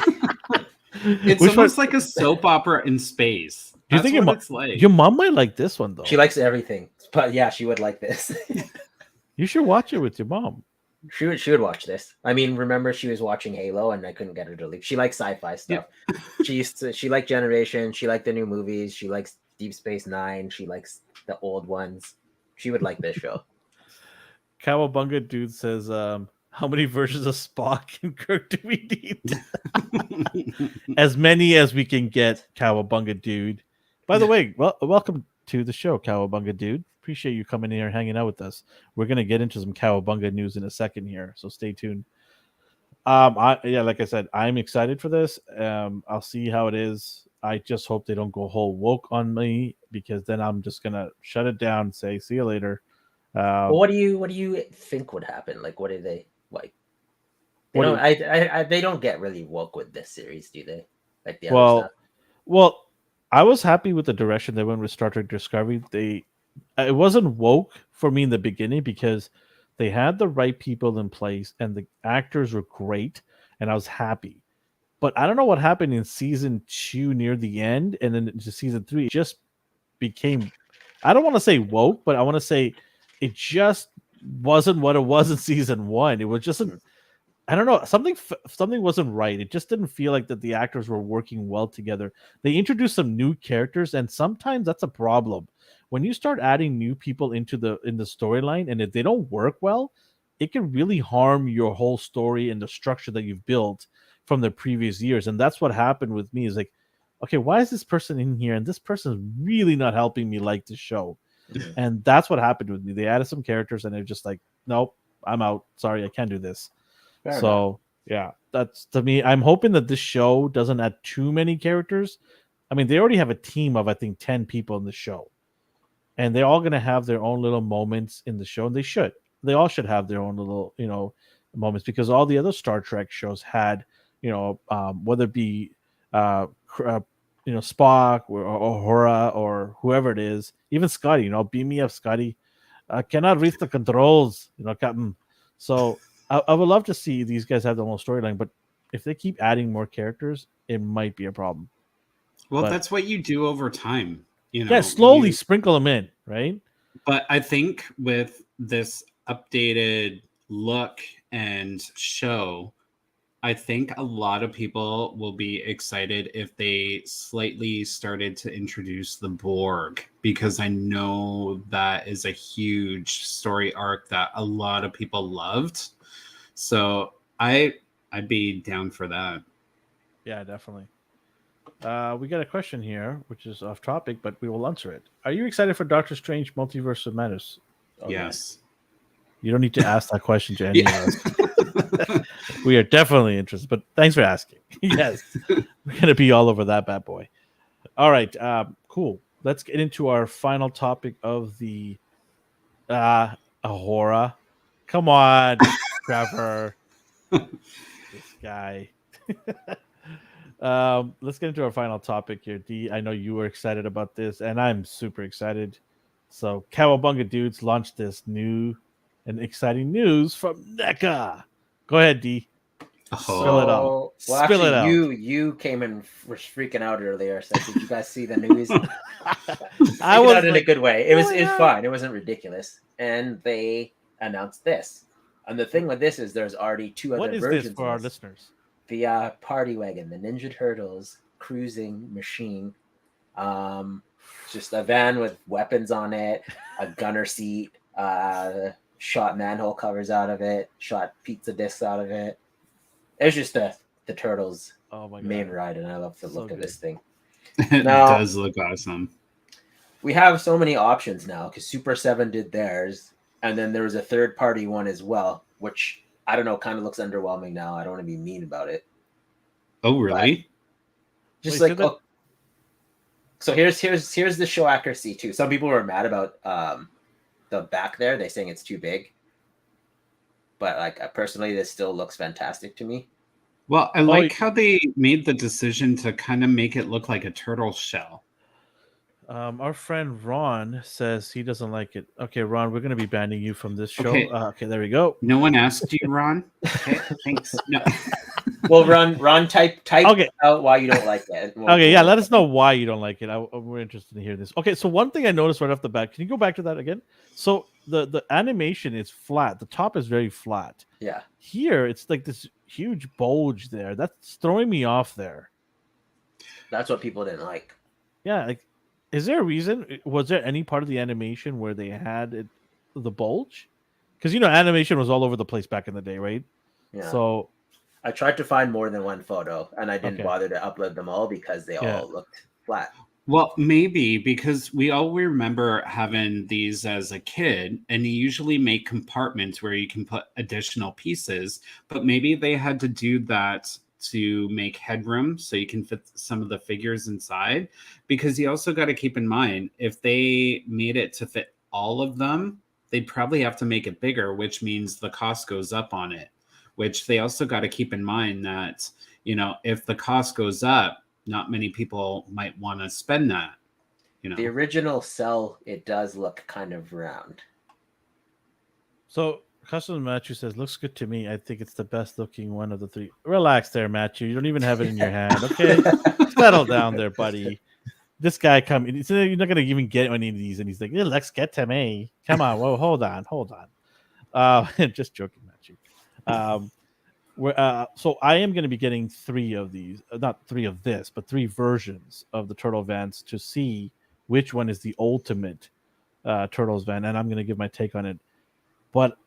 It's almost like a soap opera in space. Do you think your mom might like this one though? She likes everything, but yeah, she would like this. You should watch it with your mom. She would watch this. I mean, remember she was watching Halo, and I couldn't get her to leave. She likes sci-fi stuff. Yeah. She liked Generation. She liked the new movies. She likes Deep Space Nine. She likes the old ones. She would like this show. Cowabunga dude says, how many versions of Spock and Kirk do we need? As many as we can get, Cowabunga dude. By the way, welcome to the show, Cowabunga dude. Appreciate you coming in here and hanging out with us. We're going to get into some Cowabunga news in a second here, so stay tuned. Like I said, I'm excited for this. I'll see how it is. I just hope they don't go whole woke on me, because then I'm just going to shut it down and say, see you later. Well, what do you think would happen? Like, what do they like? They don't get really woke with this series, do they? Like the other stuff. Well, I was happy with the direction they went with Star Trek Discovery. It wasn't woke for me in the beginning because they had the right people in place and the actors were great, and I was happy. But I don't know what happened in season 2 near the end, and then into season 3, it just became, I don't want to say woke, but I want to say it just wasn't what it was in season 1. It was just I don't know, something wasn't right. It just didn't feel like that the actors were working well together. They introduced some new characters, and sometimes that's a problem. When you start adding new people in the storyline, and if they don't work well, it can really harm your whole story and the structure that you've built from the previous years. And that's what happened with me. Is like, okay, why is this person in here? And this person is really not helping me like the show. And that's what happened with me. They added some characters, and they're just like, nope, I'm out. Sorry, I can't do this. Fair enough. Yeah, that's, to me, I'm hoping that this show doesn't add too many characters. I mean, they already have a team of, I think, 10 people in the show. And they're all going to have their own little moments in the show. And they all should have their own little, moments, because all the other Star Trek shows had whether it be Spock or Uhura or whoever it is, even Scotty, beam me up, Scotty. I cannot reach the controls, Captain. So I would love to see these guys have their own storyline, but if they keep adding more characters, it might be a problem. Well, that's what you do over time, slowly sprinkle them in, right? But I think with this updated look and show, I think a lot of people will be excited if they slightly started to introduce the Borg, because I know that is a huge story arc that a lot of people loved. So I'd be down for that. Yeah, definitely. We got a question here, which is off topic, but we will answer it. Are you excited for Doctor Strange Multiverse of Madness? Oh, yes. You don't need to ask that question to any of us. We are definitely interested, but thanks for asking. Yes, we're going to be all over that bad boy. All right, cool. Let's get into our final topic of the Ahura. Come on, Trevor. This guy. Let's get into our final topic here. D, I know you were excited about this, and I'm super excited. So, Cowabunga Dudes launched this new and exciting news from Neca. Go ahead, D. Spill it out. Well, Spill it actually, you came and was freaking out earlier. So, did you guys see the news? I was out in a good way. It's fine. It wasn't ridiculous, and they announced this. And the thing with this is, there's already two other versions. What is this for our listeners? The party wagon, the Ninja Turtles cruising machine. Just a van with weapons on it, a gunner seat, shot manhole covers out of it, shot pizza discs out of it. It was just the Turtles main ride, and I love the look of this thing. It does look awesome. We have so many options now because Super 7 did theirs, and then there was a third-party one as well, which I don't know, kind of looks underwhelming now. I don't want to be mean about it. Oh, really? But just so here's the show accuracy too. Some people were mad about the back there. They're saying it's too big. But personally, this still looks fantastic to me. Well, I like how they made the decision to kind of make it look like a turtle shell. Our friend Ron says he doesn't like it. Okay, Ron, we're going to be banning you from this show. Okay, there we go. No one asked you, Ron. Okay, thanks. No. Well, Ron, type out why you don't like it. Let us know why you don't like it. We're interested in hearing this. Okay, so one thing I noticed right off the bat. Can you go back to that again? So the animation is flat. The top is very flat. Yeah. Here, it's like this huge bulge there. That's throwing me off there. That's what people didn't like. Yeah, is there a reason? Was there any part of the animation where they had the bulge? Because animation was all over the place back in the day, right? Yeah. So I tried to find more than one photo, and I didn't bother to upload them all because they all looked flat. Well, maybe because we all remember having these as a kid, and you usually make compartments where you can put additional pieces, but maybe they had to do that to make headroom so you can fit some of the figures inside, because you also got to keep in mind, if they made it to fit all of them, they'd probably have to make it bigger, which means the cost goes up on it, which they also got to keep in mind that, if the cost goes up, not many people might want to spend that. The original cell, it does look kind of round. So Custom Matthew says, looks good to me. I think it's the best looking one of the three. Relax there, Matthew. You don't even have it in your hand. Okay. Settle down there, buddy. This guy you're not going to even get any of these. And he's like, let's get to me. Come on. Whoa, hold on. Just joking, Matthew. So I am going to be getting 3 of these, not 3 of this, but 3 versions of the Turtle Vans to see which one is the ultimate Turtles van. And I'm going to give my take on it. But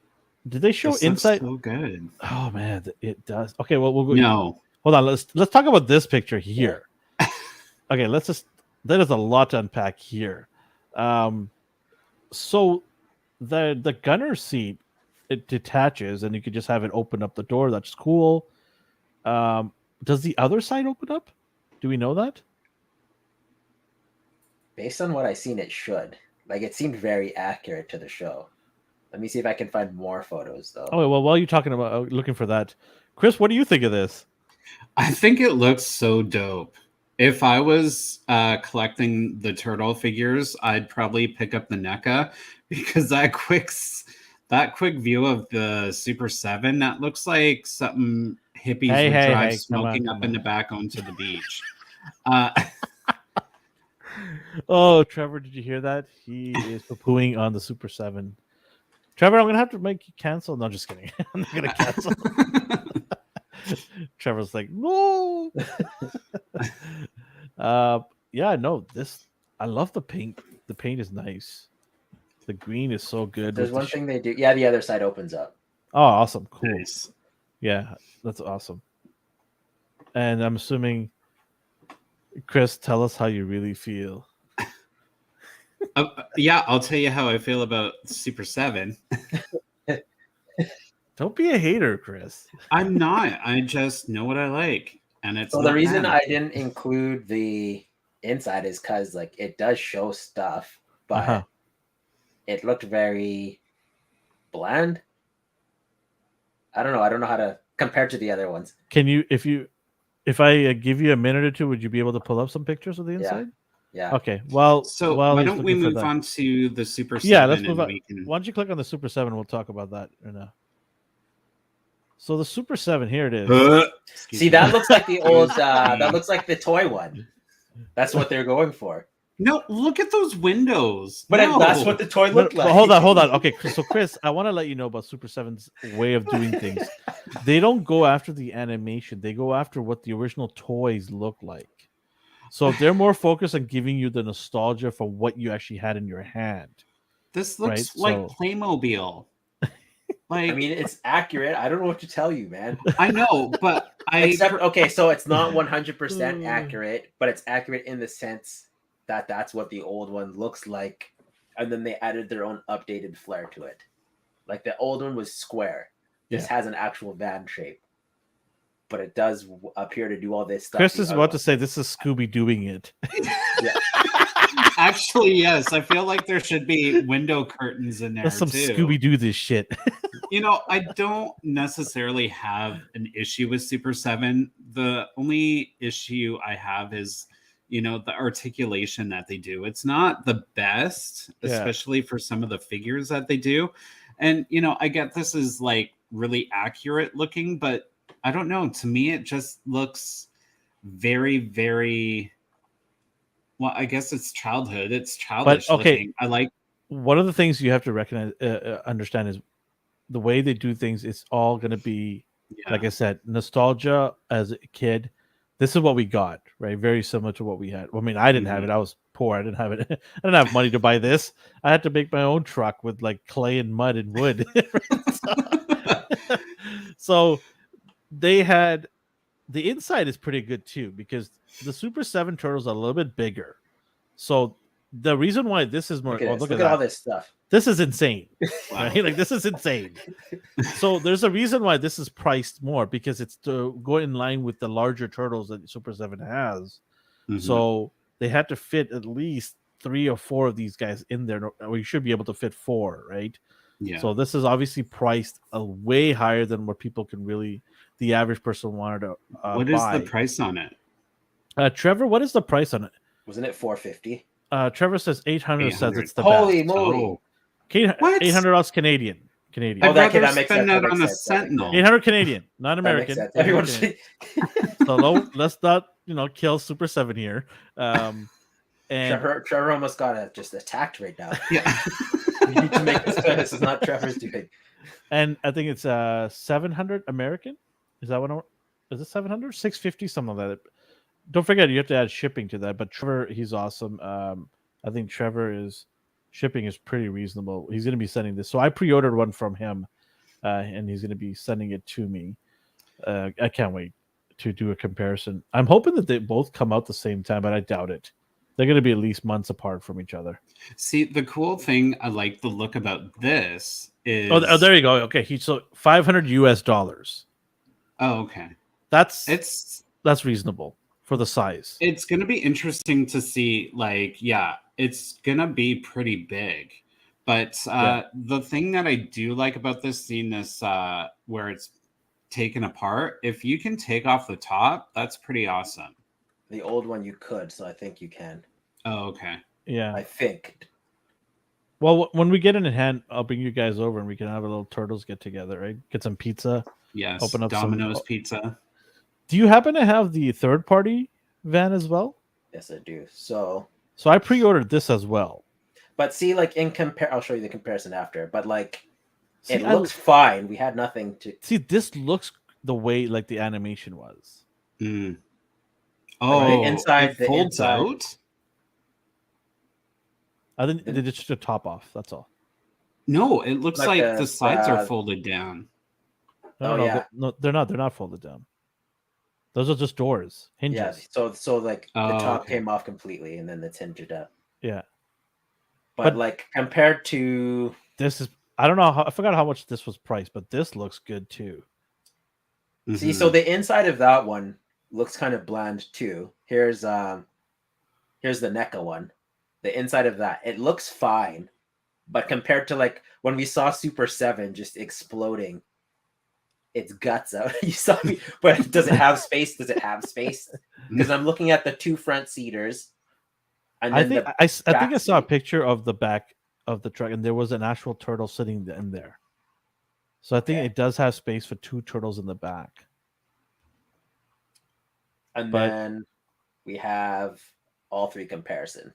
did they show inside? So good. Oh man, it does. Okay, well, we'll go. No, hold on. Let's talk about this picture here. Okay, there is a lot to unpack here. So the gunner seat, it detaches, and you could just have it open up the door. That's cool. Does the other side open up? Do we know that? Based on what I've seen, it should. It seemed very accurate to the show. Let me see if I can find more photos, though. Oh, well, while you're talking about looking for that, Chris, what do you think of this? I think it looks so dope. If I was collecting the turtle figures, I'd probably pick up the NECA because that quick view of the Super 7, that looks like something hippies would drive smoking up in the back onto the beach. Oh, Trevor, did you hear that? He is poo-pooing on the Super 7. Trevor, I'm going to have to make you cancel. No, just kidding. I'm not going to cancel. Trevor's like, no. Yeah, no, this, I love the paint. The paint is nice. The green is so good. There's one thing they do. Yeah, the other side opens up. Oh, awesome. Cool. Nice. Yeah, that's awesome. And I'm assuming, Chris, tell us how you really feel. Yeah, I'll tell you how I feel about Super 7. Don't be a hater, Chris. I'm not. I just know what I like. And it's so the reason I didn't include the inside is because like it does show stuff, but it looked very bland. I don't know. I don't know how to compare to the other ones. Can you, if I give you a minute or two, would you be able to pull up some pictures of the inside? Yeah. Okay. Well, why don't we move on to the Super 7? Yeah, let's move on. Why don't you click on the Super 7? We'll talk about that right now. So the Super 7, here it is. See, that looks like the old. That looks like the toy one. That's what they're going for. No, look at those windows. But that's what the toy looked like. Hold on. Okay, so Chris, I want to let you know about Super 7's way of doing things. They don't go after the animation. They go after what the original toys look like. So they're more focused on giving you the nostalgia for what you actually had in your hand. This looks like Playmobil. Like, I mean, it's accurate. I don't know what to tell you, man. I know, but okay, so it's not 100% accurate, but it's accurate in the sense that that's what the old one looks like, and then they added their own updated flair to it. Like the old one was square. This has an actual van shape, but it does appear to do all this stuff. Chris is about to say this is Scooby doing it. Yeah. Actually, yes. I feel like there should be window curtains in there. That's some too. Scooby Doo this shit. You know, I don't necessarily have an issue with Super 7. The only issue I have is, you know, the articulation that they do. It's not the best, especially for some of the figures that they do. And, you know, I get this is like really accurate looking, but I don't know. To me, it just looks very, very... Well, I guess it's childhood. It's childish. But, okay, looking. I like. One of the things you have to recognize, understand is the way they do things. It's all going to be, like I said, nostalgia as a kid. This is what we got, right? Very similar to what we had. I mean, I didn't have it. I was poor. I didn't have it. I didn't have money to buy this. I had to make my own truck with like clay and mud and wood. So they had. The inside is pretty good too because the Super 7 turtles are a little bit bigger. So the reason why this is more look at all this stuff. This is insane. Right? Like this is insane. So there's a reason why this is priced more because it's to go in line with the larger turtles that Super 7 has. Mm-hmm. So they had to fit at least 3 or 4 of these guys in there. Or you should be able to fit 4, right? Yeah. So this is obviously priced way higher than what people can really. The average person wanted to what is buy. The price on it? Trevor, what is the price on it? Wasn't it $450? Trevor says 800 says it's the Holy best. moly. $800 Canadian. Oh, that makes sense. That on a Sentinel. 800 Canadian, not American. Everyone's so let's not, kill Super 7 here. And Trevor almost got just attacked right now. Yeah. You need to make this is not Trevor's doing. And I think it's 700 American. Is that what? Is it 700? 650, something like that. Don't forget, you have to add shipping to that. But Trevor, he's awesome. I think shipping is pretty reasonable. He's going to be sending this. So I pre-ordered one from him, and he's going to be sending it to me. I can't wait to do a comparison. I'm hoping that they both come out the same time, but I doubt it. They're going to be at least months apart from each other. See, the cool thing I like the look about this is... Oh, there you go. Okay, so $500. Oh, okay. That's reasonable for the size. It's going to be interesting to see, it's going to be pretty big. But the thing that I do like about this, seeing this where it's taken apart. If you can take off the top, that's pretty awesome. The old one you could, so I think you can. Oh, okay. Yeah. I think. Well, when we get it in hand, I'll bring you guys over and we can have a little turtles get together, right? Get some pizza. Yes. Open up Domino's pizza. Do you happen to have the third party van as well? Yes, I do. So I pre-ordered this as well. But see, like I'll show you the comparison after. But like, it looks fine. We had nothing to see. This looks the way like the animation was. Mm. Oh, like inside it folds out. I think they just took the top off. That's all. No, it looks like the sides are folded down. No, they're not. They're not folded down. Those are just doors, hinges. Yeah, so like the top came off completely, and then it's hinged up. Yeah, but like compared to this is, I don't know. I forgot how much this was priced, but this looks good too. Mm-hmm. See, so the inside of that one looks kind of bland too. Here's the Neca one. The inside of that, it looks fine, but compared to like when we saw Super 7 just exploding its guts out, you saw me. But does it have space? Does it have space? Because I'm looking at the two front seaters, and then I think I saw a picture of the back of the truck, and there was an actual turtle sitting in there. So I think it does have space for two turtles in the back. And then we have all three comparison.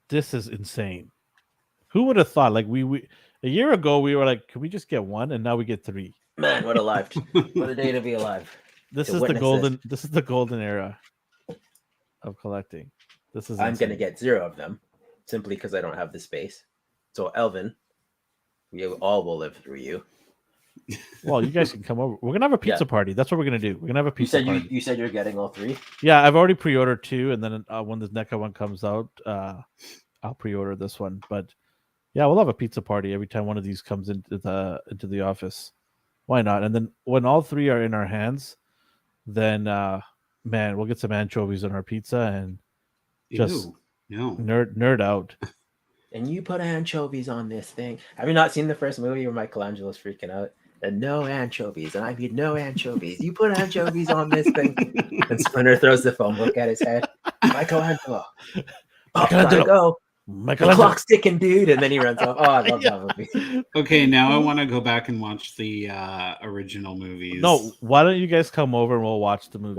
This is insane. Who would have thought? Like we a year ago we were like, can we just get one? And now we get three. Man, what a day to be alive. This is the golden. This is the golden era of collecting. This is. I'm gonna get 0 of them simply because I don't have the space. So Elvin, we all will live through you. Well, you guys can come over. We're gonna have a pizza party. That's what we're gonna do. We're gonna have a pizza party. You said you're getting all 3? Yeah, I've already pre-ordered 2, and then when the Neca one comes out, I'll pre-order this one. But yeah, we'll have a pizza party every time one of these comes into the office. Why not? And then when all 3 are in our hands, then man, we'll get some anchovies on our pizza and just nerd out. And you put anchovies on this thing. Have you not seen the first movie where Michelangelo's freaking out? And no anchovies, and I mean no anchovies. You put anchovies on this thing. And Splinter throws the phone book at his head. Michelangelo. Gotta go. The clock's ticking, dude. And then he runs off. Oh, I love that movie. Okay, now I want to go back and watch the original movies. No, why don't you guys come over and we'll watch the movies?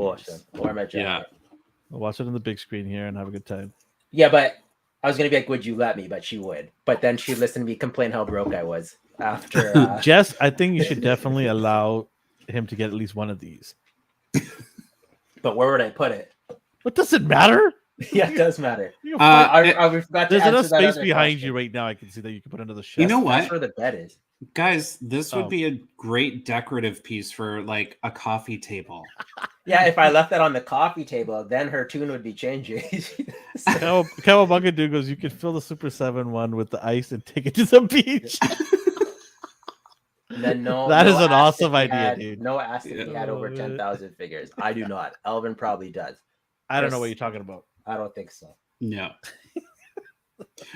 We'll watch it on the big screen here and have a good time. Yeah, but I was gonna be like, would you let me? But she would. But then she'd listen to me complain how broke I was after. Jess, I think you should definitely allow him to get at least one of these. But where would I put it? What does it matter? Yeah, it does matter. I forgot there's enough space behind you right now. I can see that you can put under the shelf. You know what? That's where the bed is. Guys, this would be a great decorative piece for like a coffee table. Yeah, if I left that on the coffee table, then her tune would be changing. Cowabunga dude goes, you can fill the Super 7 one with the ice and take it to the beach. And then that is an awesome idea, dude. No asked if he had over 10,000 figures. I do not. Elvin probably does. I don't know what you're talking about. I don't think so. No.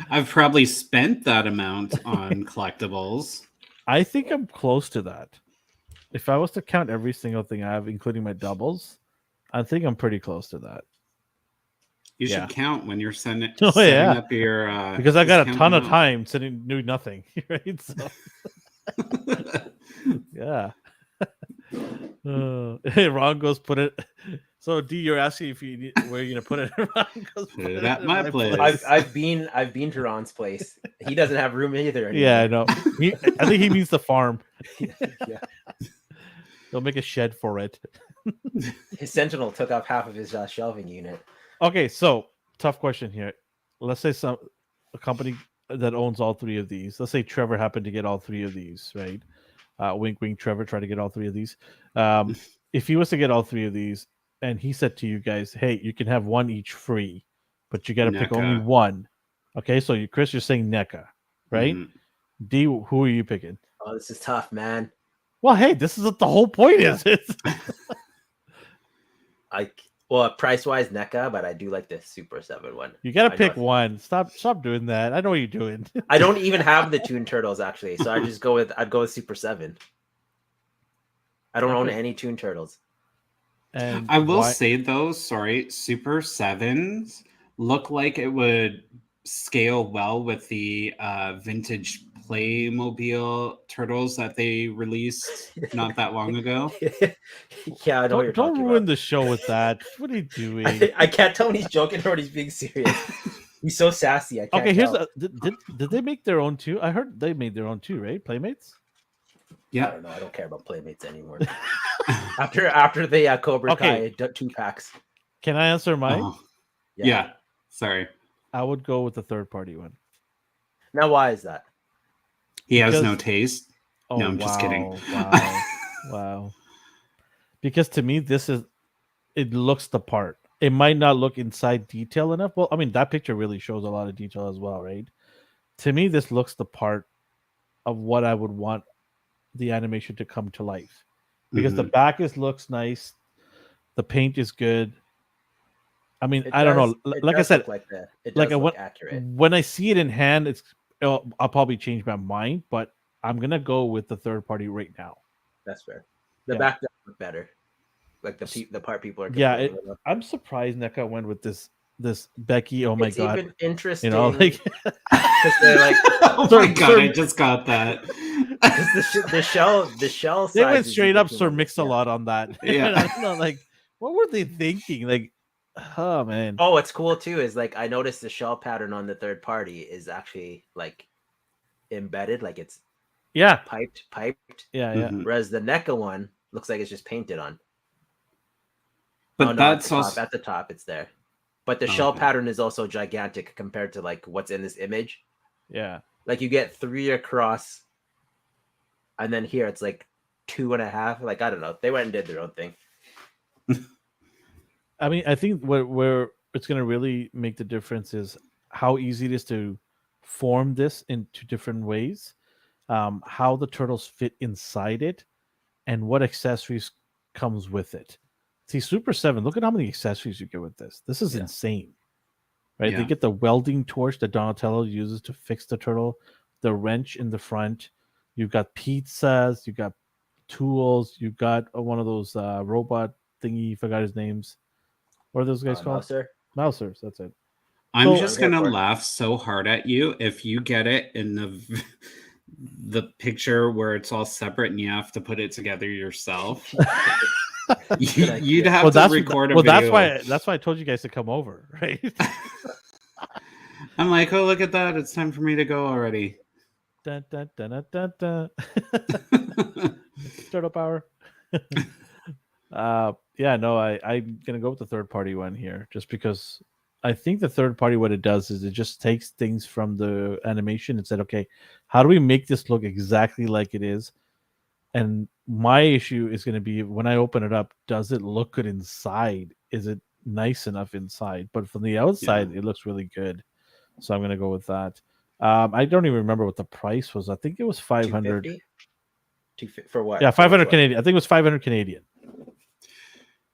I've probably spent that amount on collectibles. I think I'm close to that. If I was to count every single thing I have, including my doubles, I think I'm pretty close to that. You should count when you're setting up your... because I got a ton of time sitting doing nothing, right? So... yeah. Hey, Ron goes put it... So D, you're asking if where you're gonna put it. Put it at my place. I've been to Ron's place. He doesn't have room either anymore. Yeah, I know. I think he means the farm. Yeah. They'll make a shed for it. His Sentinel took off half of his shelving unit. Okay, so tough question here. Let's say a company that owns all 3 of these. Let's say Trevor happened to get all 3 of these, right? Wink, wink. Trevor tried to get all 3 of these. If he was to get all 3 of these, and he said to you guys, hey, you can have 1 each free, but you got to pick only 1. Okay, so Chris, you're saying Neca, right? Mm-hmm. D, who are you picking? Oh, this is tough, man. Well, hey, this is what the whole point is. Price-wise, Neca, but I do like the Super 7 one. You got to pick 1. Stop doing that. I know what you're doing. I don't even have the Toon Turtles, actually, so I'd go with Super 7. I don't own any Toon Turtles. And I will say though, sorry, Super 7s look like it would scale well with the vintage Playmobil Turtles that they released not that long ago. Yeah, I know what you're don't talking ruin about. the show with that. What are you doing? I can't tell when he's joking or when he's being serious. He's so sassy. I can't Okay, tell. Did they make their own too? I heard they made their own too, right? Playmates. Yeah, I don't know. I don't care about Playmates anymore. after the Cobra Kai 2-packs. Can I answer mine? Oh. Yeah. Sorry. I would go with the third party one. Now, why is that? He has no taste. Oh, no, I'm just kidding. Wow. Because to me, it looks the part. It might not look inside detail enough. Well, I mean, that picture really shows a lot of detail as well, right? To me, this looks the part of what I would want the animation to come to life. Because the back looks nice. The paint is good. I mean, I don't know. Like I said, it does look accurate. When I see it in hand, I'll probably change my mind, but I'm gonna go with the third party right now. That's fair. The back does look better. Like the part people are. Yeah, I'm surprised Neca went with this Becky. Oh my god, even interesting. You know, like because they're like, oh my god, I just got that. the shell. They went straight up Sir Mix-a-Lot on that. Yeah, I don't know, like what were they thinking? Like, oh man. Oh, what's cool too is like I noticed the shell pattern on the third party is actually like embedded, like it's piped. Yeah. Whereas the Neca one looks like it's just painted on. But that's also at the top, it's there. But the shell pattern is also gigantic compared to like what's in this image. Yeah. Like you get 3 across, and then here it's like 2.5. Like I don't know. They went and did their own thing. I mean, I think where it's going to really make the difference is how easy it is to form this into different ways, how the turtles fit inside it, and what accessories comes with it. See, Super 7, look at how many accessories you get with this. This is insane, right? They get the welding torch that Donatello uses to fix the turtle, the wrench in the front. You've got pizzas, you got tools, you got one of those robot thingy, forgot his names. What are those guys called? Mousers, that's it. I'm just going to laugh so hard at you if you get it in the picture where it's all separate and you have to put it together yourself. You'd have to record a video. That's why I told you guys to come over, right? I'm like, oh, look at that. It's time for me to go already. Dun, dun, dun, dun, dun, dun. Turtle power. I'm gonna go with the third party one here, just because I think the third party, what it does is it just takes things from the animation and said, okay, how do we make this look exactly like it is? And my issue is going to be when I open it up, does it look good inside? Is it nice enough inside? But from the outside, it looks really good. So I'm going to go with that. I don't even remember what the price was. I think it was 500. For what? Yeah, 500 Canadian. I think it was 500 Canadian.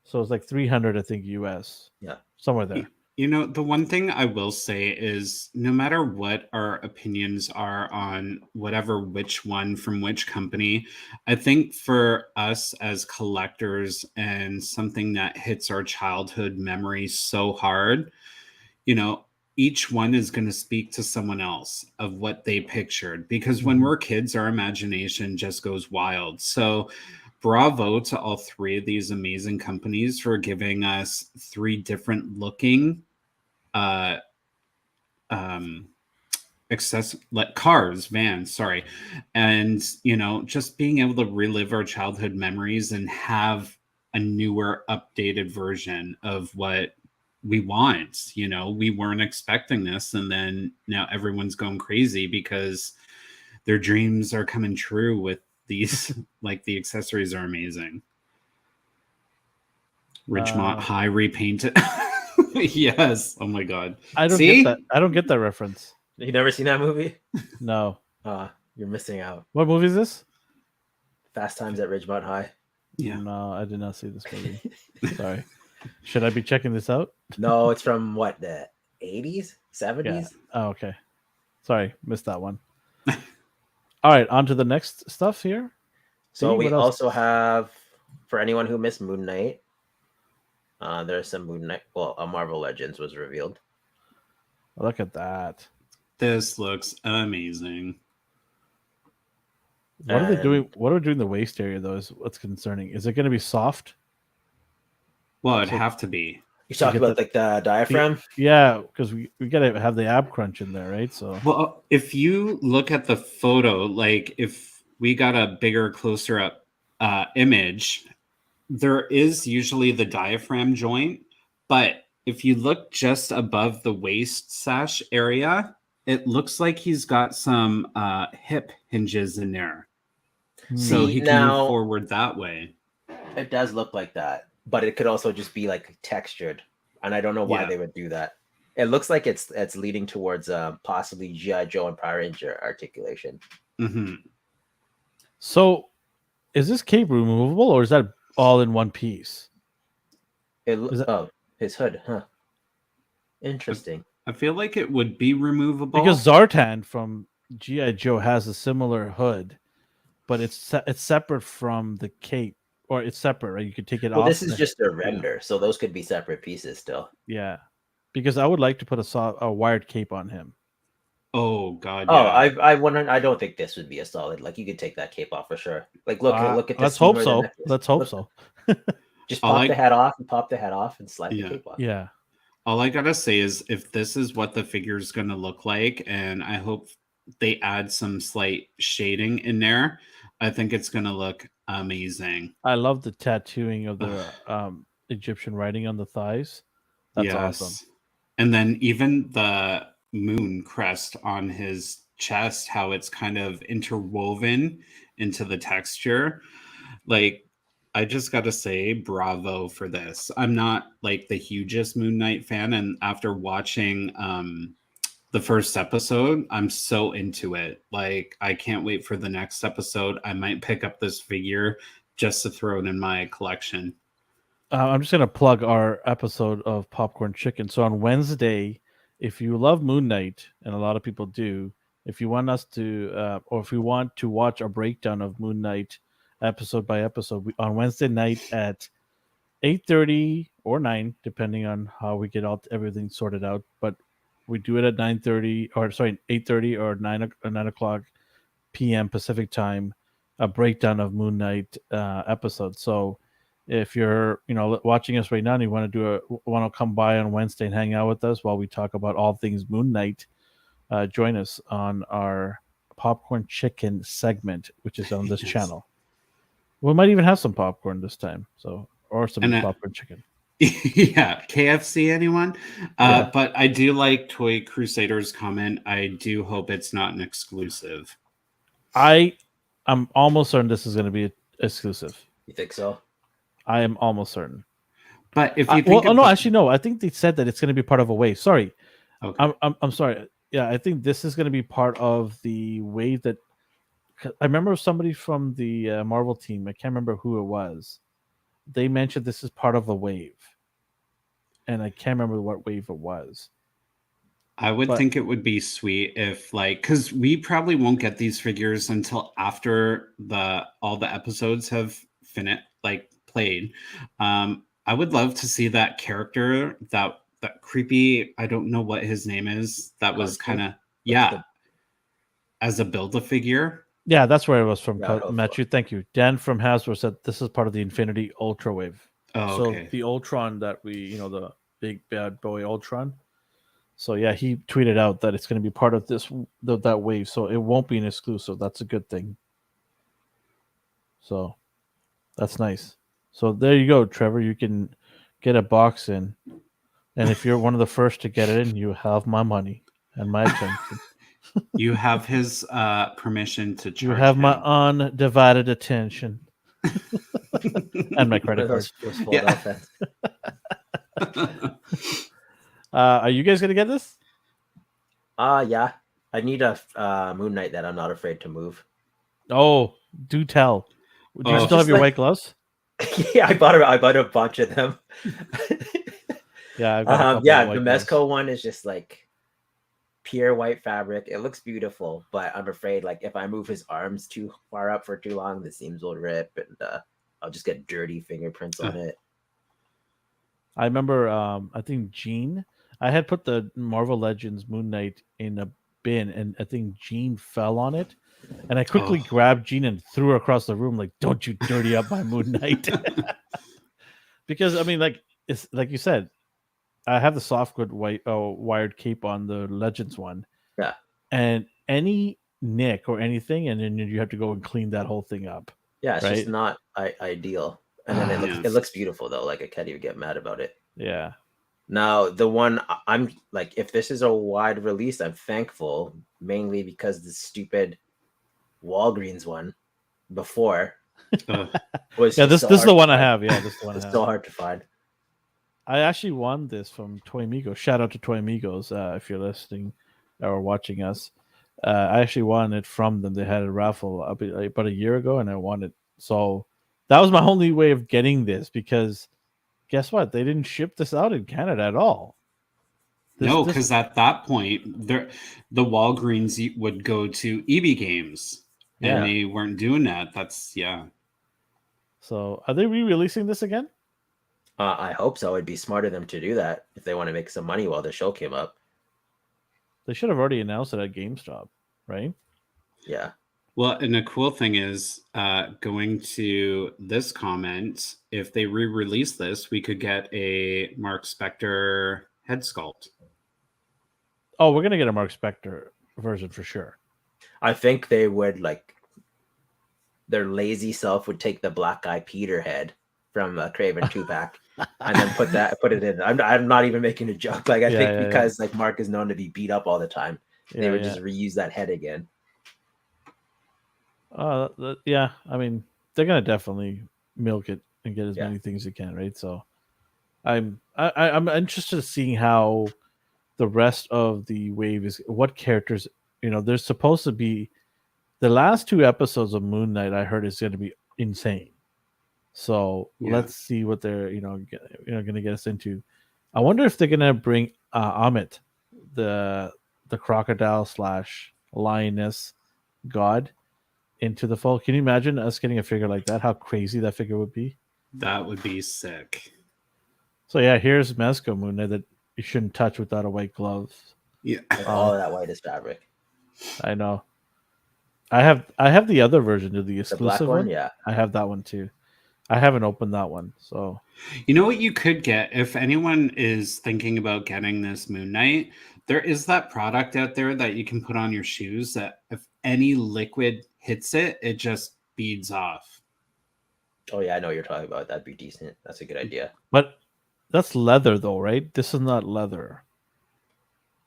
So it's like 300, I think, US. Yeah. Somewhere there. You know, the one thing I will say is no matter what our opinions are on which one from which company, I think for us as collectors and something that hits our childhood memories so hard, you know, each one is going to speak to someone else of what they pictured, because when we're kids, our imagination just goes wild. So bravo to all 3 of these amazing companies for giving us 3 different looking vans, and you know, just being able to relive our childhood memories and have a newer, updated version of what we want. You know, we weren't expecting this, and then now everyone's going crazy because their dreams are coming true with these. Like the accessories are amazing. Ridgemont High repainted. Yes. Oh my god. I don't get that. I don't get that reference. You never seen that movie? No. You're missing out. What movie is this? Fast Times at Ridgemont High. Yeah. No, I did not see this movie. Sorry. Should I be checking this out? No, it's from what, the 80s? 70s? Yeah. Oh, okay. Sorry, missed that one. All right, on to the next stuff here. So we also have For anyone who missed Moon Knight, there's some Moon Knight. Well, a Marvel Legends was revealed. Look at that. This looks amazing. What are they doing? What are we doing in the waist area, though, is what's concerning. Is it going to be soft? Well, it'd have to be. You're talking about like the diaphragm? Yeah, because we got to have the ab crunch in there, right? So, well, if you look at the photo, like if we got a bigger, closer up image, there is usually the diaphragm joint, but if you look just above the waist sash area, it looks like he's got some hip hinges in there. So he can move forward that way. It does look like that, but it could also just be like textured. And I don't know why they would do that. It looks like it's leading towards possibly G.I. Joe and Power Ranger articulation. Mm-hmm. So is this cape removable or is that all in one piece? His hood, huh? Interesting. I feel like it would be removable. Because Zartan from G.I. Joe has a similar hood, but it's separate from the cape. Or it's separate, right? You could take it off. Well, this is just a render, so those could be separate pieces still. Yeah, because I would like to put a wired cape on him. Oh God! Oh, I wonder. I don't think this would be a solid. Like you could take that cape off for sure. Like look at this. Let's hope so. Let's hope so. Just pop the head off, and slide the cape off. Yeah. All I gotta say is, if this is what the figure is gonna look like, and I hope they add some slight shading in there, I think it's gonna look amazing. I love the tattooing of the Egyptian writing on the thighs. That's awesome. And then even the moon crest on his chest, how it's kind of interwoven into the texture. Like, I just gotta say bravo for this. I'm not like the hugest Moon Knight fan, and after watching the first episode, I'm so into it. Like, I can't wait for the next episode. I might pick up this figure just to throw it in my collection. I'm just going to plug our episode of Popcorn Chicken. So on Wednesday, if you love Moon Knight, and a lot of people do, if you want us to, or if you want to watch a breakdown of Moon Knight episode by episode, on Wednesday night at 8:30 or 9, depending on how we get everything sorted out. But we do it at 8:30 or 9 o'clock p.m. Pacific time, a breakdown of Moon Knight episode. So if you're watching us right now and you want to come by on Wednesday and hang out with us while we talk about all things Moon Knight, join us on our Popcorn Chicken segment, which is on this channel. We might even have some popcorn this time, or some popcorn chicken. Yeah, KFC, anyone? But I do like Toy Crusader's comment. I do hope it's not an exclusive. I'm almost certain this is going to be exclusive. You think so? I am almost certain. But if you think no, actually no. I think they said that it's going to be part of a wave. Sorry, okay. I'm sorry. Yeah, I think this is going to be part of the wave that. I remember somebody from the Marvel team. I can't remember who it was. They mentioned this is part of a wave, and I can't remember what wave it was. I would think it would be sweet if, like, because we probably won't get these figures until after all the episodes have played. I would love to see that character, that creepy. I don't know what his name is. That was kind of as a Build-A-Figure. Yeah, that's where it was from. Matthew, thank you. Dan from Hasbro said this is part of the Infinity Ultra Wave. Oh, so okay. The Ultron that the big bad boy Ultron. So yeah, he tweeted out that it's going to be part of that wave. So it won't be an exclusive. That's a good thing. So that's nice. So there you go, Trevor. You can get a box in, and if you're one of the first to get it in, you have my money and my attention. You have his permission to charge. You have my undivided attention and my credit card. Are you guys gonna get this? Yeah. I need a Moon Knight that I'm not afraid to move. Oh, do tell. Do you still have your white gloves? Yeah, I bought a bunch of them. Yeah, the Mezco one is just like pure white fabric. It looks beautiful, but I'm afraid like if I move his arms too far up for too long, the seams will rip and I'll just get dirty fingerprints on it. I remember, I think Gene, I had put the Marvel Legends Moon Knight in a bin, and I think Gene fell on it. And I quickly grabbed Gene and threw her across the room, like, don't you dirty up my Moon Knight. Because, I mean, like, it's like you said, I have the softwood wired cape on the Legends one. Yeah. And any nick or anything, and then you have to go and clean that whole thing up. Yeah, it's right? just not ideal. And then it looks beautiful though. Like I can't even get mad about it. Yeah. Now the one I'm like, if this is a wide release, I'm thankful mainly because the stupid Walgreens one before was this is the one I have. Yeah, this is the one. It's so hard to find. I actually won this from Toy Amigos. Shout out to Toy Amigos if you're listening or watching us. I actually won it from them. They had a raffle about a year ago, and I won it. So that was my only way of getting this, because guess what? They didn't ship this out in Canada at all. Because at that point, the Walgreens would go to EB Games, and they weren't doing that. So are they re-releasing this again? I hope so. It'd be smart of them to do that if they want to make some money while the show came up. They should have already announced it at GameStop, right? Yeah. Well, and the cool thing is, going to this comment, if they re-release this, we could get a Mark Specter head sculpt. Oh, we're gonna get a Mark Specter version for sure. I think they would, like, their lazy self would take the Black Guy Peter head from Craven 2-pack and then put it in. I'm not even making a joke. Like, I think because like Mark is known to be beat up all the time, they would just reuse that head again. Yeah. I mean, they're gonna definitely milk it and get as many things as they can, right? So, I'm interested in seeing how the rest of the wave is. What characters, there's supposed to be. The last 2 episodes of Moon Knight, I heard, is going to be insane. So let's see what they're going to get us into. I wonder if they're going to bring Amit, the crocodile / lioness god, into the fold. Can you imagine us getting a figure like that? How crazy that figure would be! That would be sick. So yeah, here's Mezco Moon Knight that you shouldn't touch without a white glove. Yeah, all of that white is fabric. I know. I have the other version of the exclusive black one. Yeah, I have that one too. I haven't opened that one, so you know what you could get if anyone is thinking about getting this Moon Knight. There is that product out there that you can put on your shoes that if any liquid hits it, it just beads off. Oh yeah, I know what you're talking about. That'd be decent. That's a good idea. But that's leather, though, right? This is not leather.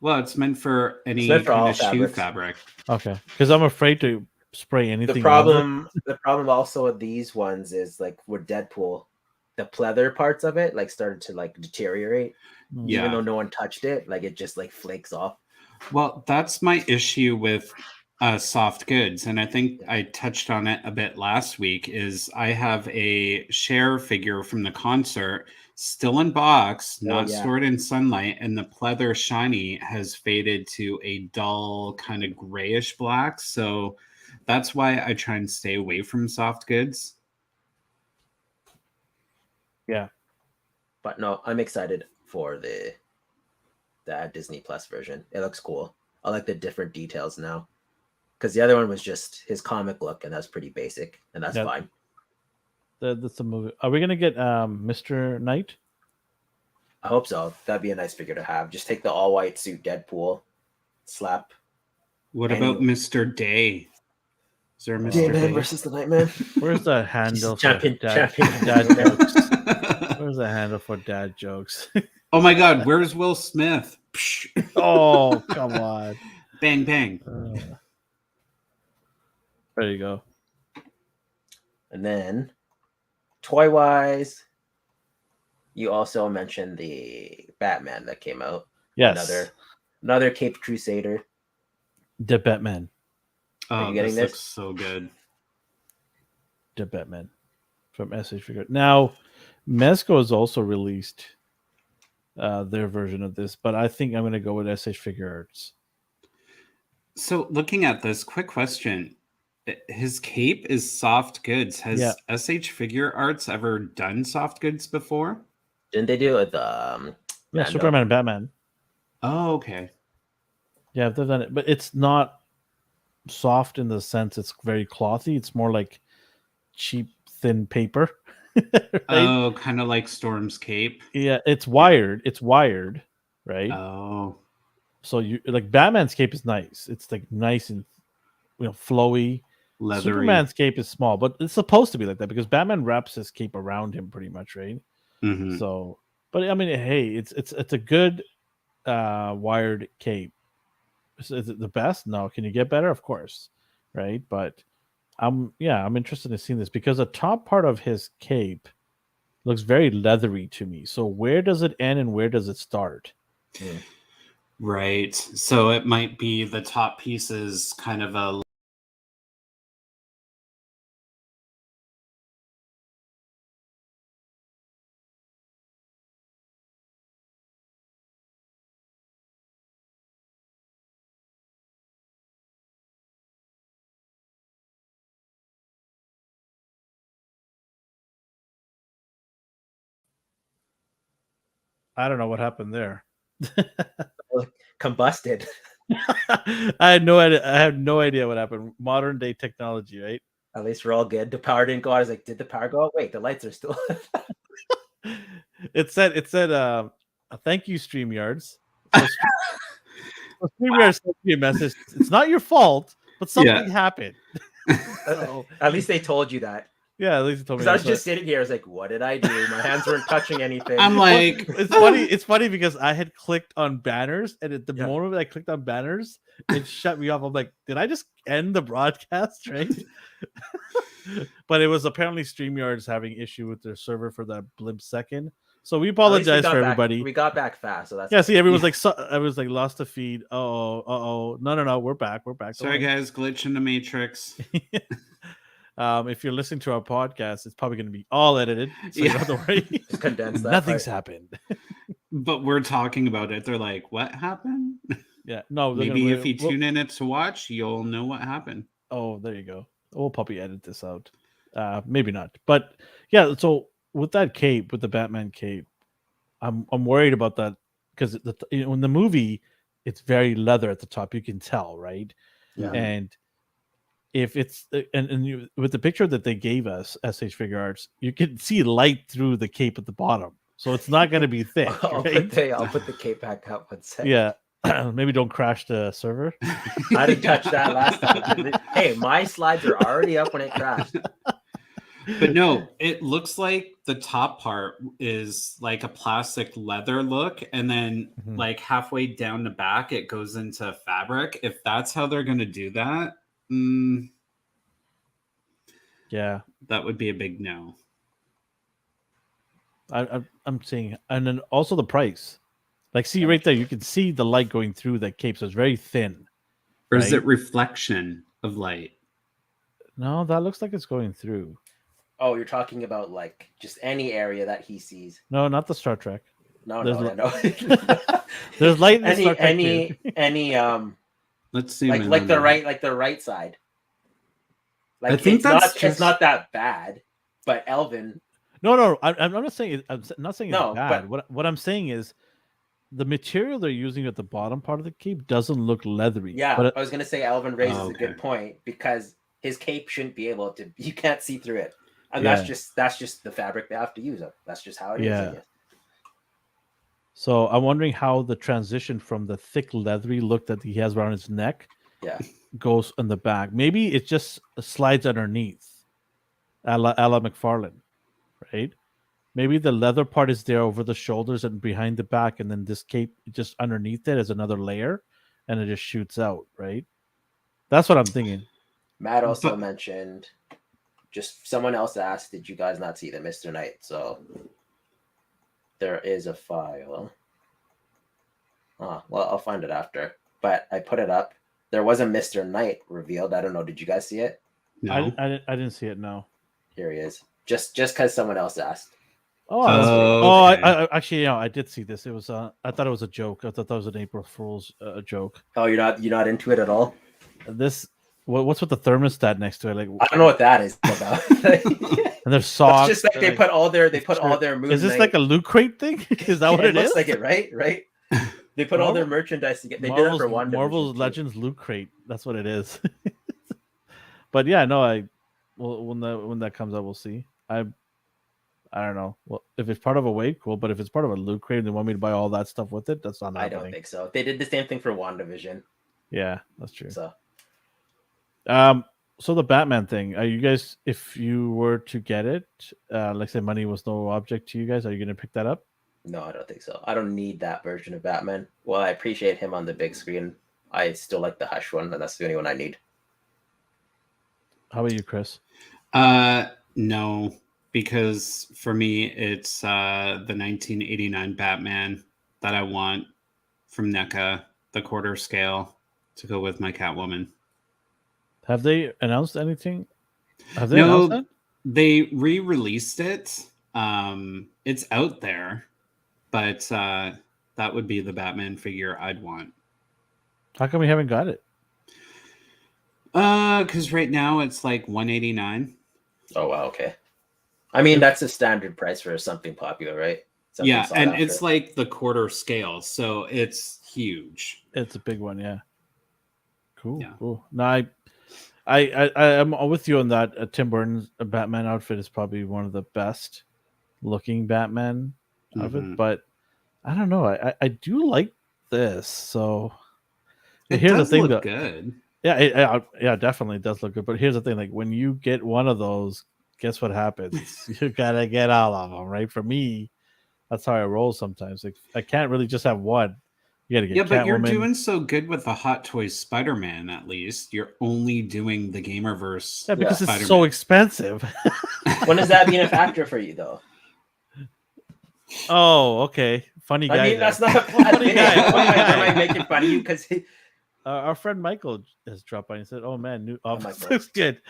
Well, it's meant for any kind of shoe fabric. Okay, because I'm afraid to spray anything. The problem also with these ones is like with Deadpool, the pleather parts of it like started to like deteriorate. Yeah. Even though no one touched it, like it just like flakes off. Well, that's my issue with soft goods, and I think I touched on it a bit last week. Is I have a Cher figure from the concert. Still in box, not stored in sunlight, and the pleather shiny has faded to a dull kind of grayish black. So that's why I try and stay away from soft goods. Yeah. But no, I'm excited for the Disney Plus version. It looks cool. I like the different details now. Because the other one was just his comic look, and that's pretty basic, and that's fine. That's the movie. Are we gonna get Mr. Knight? I hope so. That'd be a nice figure to have. Just take the all white suit Deadpool, slap. What about Mr. Day? Is there a Mr. Day versus the Nightman? Where's the handle for champion dad jokes? Where's the handle for dad jokes? Oh my God! Where's Will Smith? Oh, come on! Bang bang. There you go. And then, toy wise, you also mentioned the Batman that came out. Yes. Another Caped Crusader. The Batman. Are you getting this? Looks so good. The Batman from SH Figure. Now, Mezco has also released their version of this, but I think I'm going to go with SH Figure Arts. So, looking at this, quick question. his cape is soft goods. Has SH Figure Arts ever done soft goods before? Didn't they do it with Superman and Batman? Oh, okay. Yeah, they've done it, but it's not soft in the sense it's very clothy. It's more like cheap, thin paper. Right? Oh, kind of like Storm's cape. Yeah, it's wired. It's wired, right? Oh, so you like Batman's cape is nice. It's like nice and flowy. Leathery. Superman's cape is small, but it's supposed to be like that because Batman wraps his cape around him pretty much, right? Mm-hmm. So, but I mean, hey, it's a good wired cape. Is it the best? No. Can you get better? Of course, right? But I'm interested in seeing this because the top part of his cape looks very leathery to me. So where does it end and where does it start? Right. So it might be the top piece is kind of a I don't know what happened there. Combusted. I had no idea. I have no idea what happened. Modern day technology, right? At least we're all good. The power didn't go out. I was like, did the power go out? Wait, the lights are still. It said thank you, StreamYards. So StreamYards sent me a message. It's not your fault, but something happened. So, at least they told you that. Yeah, at least they told me. Because I was just sitting here. I was like, what did I do? My hands weren't touching anything. I'm like, it's funny because I had clicked on banners, and at the moment I clicked on banners, it shut me off. I'm like, did I just end the broadcast, right? But it was apparently StreamYards having issue with their server for that blimp second. So we apologize for everybody. We got back fast, so that's see, everyone's like, I was like, lost the feed. No, we're back. Sorry, guys, glitch in the matrix. If you're listening to our podcast, it's probably going to be all edited. So you don't have to worry. Just condense that. Nothing's happened. But we're talking about it. They're like, what happened? Yeah, no. Maybe if you tune in it to watch, you'll know what happened. Oh, there you go. We'll probably edit this out. Maybe not. But yeah, so with that cape, with the Batman cape, I'm worried about that because in the movie, it's very leather at the top. You can tell, right? Yeah. And if it's with the picture that they gave us, SH Figure Arts, you can see light through the cape at the bottom, so it's not going to be thick. I'll put the cape back up. One second. Yeah, maybe don't crash the server. I didn't touch that last time. Hey, my slides are already up when it crashed. But no, it looks like the top part is like a plastic leather look, and then like halfway down the back, it goes into fabric. If that's how they're going to do that. Yeah, that would be a big no. I'm seeing, and then also the price. Like, see right there, you can see the light going through that cape, so it's very thin. Or is it reflection of light? No, that looks like it's going through. Oh, you're talking about like just any area that he sees. No, not the Star Trek. No. There's light in the Star Trek any Let's see. Like the right side. Like, I think it's not that bad, but Elvin. No. I'm not saying. I'm not saying it's bad. What I'm saying is, the material they're using at the bottom part of the cape doesn't look leathery. Yeah, but I was gonna say Elvin raises a good point because his cape shouldn't be able to. You can't see through it, and that's just the fabric they have to use. That's just how it is. Yeah. So I'm wondering how the transition from the thick leathery look that he has around his neck goes in the back. Maybe it just slides underneath a la McFarlane, right? Maybe the leather part is there over the shoulders and behind the back, and then this cape just underneath it is another layer, and it just shoots out, right? That's what I'm thinking. Matt also mentioned, just someone else asked, did you guys not see the Mr. Knight? So there is a file. Well, I'll find it after. But I put it up. There was a Mr. Knight revealed. I don't know. Did you guys see it? No. I didn't see it. No. Here he is. Just because someone else asked. Okay. I actually, I did see this. It was. I thought it was a joke. I thought that was an April Fool's joke. Oh, you're not into it at all? This What's with the thermostat next to it? Like I don't know what that is about. and there's socks. It's just like they put all their Moon Is this Knight... like a Loot Crate thing? Is that what it is? Looks like it, right? They put all their merchandise together. They did it for one Marvel's Legends Loot Crate. That's what it is. But yeah, no, when that comes out, we'll see. I don't know. Well, if it's part of a wave, cool. But if it's part of a Loot Crate and they want me to buy all that stuff with it, that's not happening. I don't think so. They did the same thing for WandaVision. Yeah, that's true. So the Batman thing, are you guys, if you were to get it, like I said, money was no object to you guys, are you going to pick that up? No, I don't think so. I don't need that version of Batman. Well, I appreciate him on the big screen. I still like the Hush one, and that's the only one I need. How about you, Chris? No, because for me, it's the 1989 Batman that I want from NECA, the quarter scale, to go with my Catwoman. Have they announced anything? Have they announced that? They re-released it. It's out there, but that would be the Batman figure I'd want. How come we haven't got it? Because right now it's like $189. Oh wow, okay. I mean, that's a standard price for something popular, right? Something yeah, and it's like the quarter scale, so it's huge. It's a big one, yeah. Cool, yeah. Cool. No, I'm with you on that. Tim Burton's Batman outfit is probably one of the best looking Batman outfit, but I don't know. I do like this. So here's the thing, look good. Yeah, definitely does look good. But here's the thing: like when you get one of those, guess what happens? You gotta get all of them, right? For me, that's how I roll sometimes. Like I can't really just have one. You gotta get but you're doing so good with the Hot Toys Spider-Man. At least you're only doing the Gamerverse. Yeah, because it's so expensive. When does that mean a factor for you, though? Oh, okay. Funny guy. I mean, that's not a funny guy. Am I making fun of you? Because our friend Michael has dropped by and said, "Oh man, new office looks good."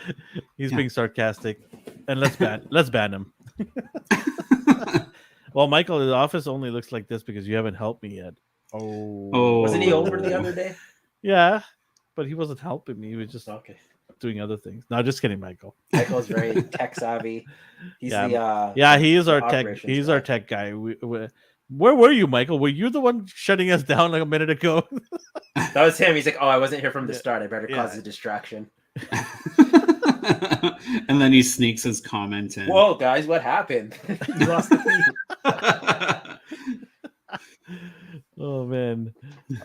He's being sarcastic, and let's ban him. Well, Michael, the office only looks like this because you haven't helped me yet. Oh, wasn't he over the other day? Yeah, but he wasn't helping me. He was just doing other things. No, just kidding, Michael. Michael's very tech savvy. He's he is our tech. He's our tech guy. Where were you, Michael? Were you the one shutting us down like a minute ago? That was him. He's like, "Oh, I wasn't here from the start. I better cause a distraction." And then he sneaks his comment in. Whoa, guys, what happened? You lost the feed. Oh man.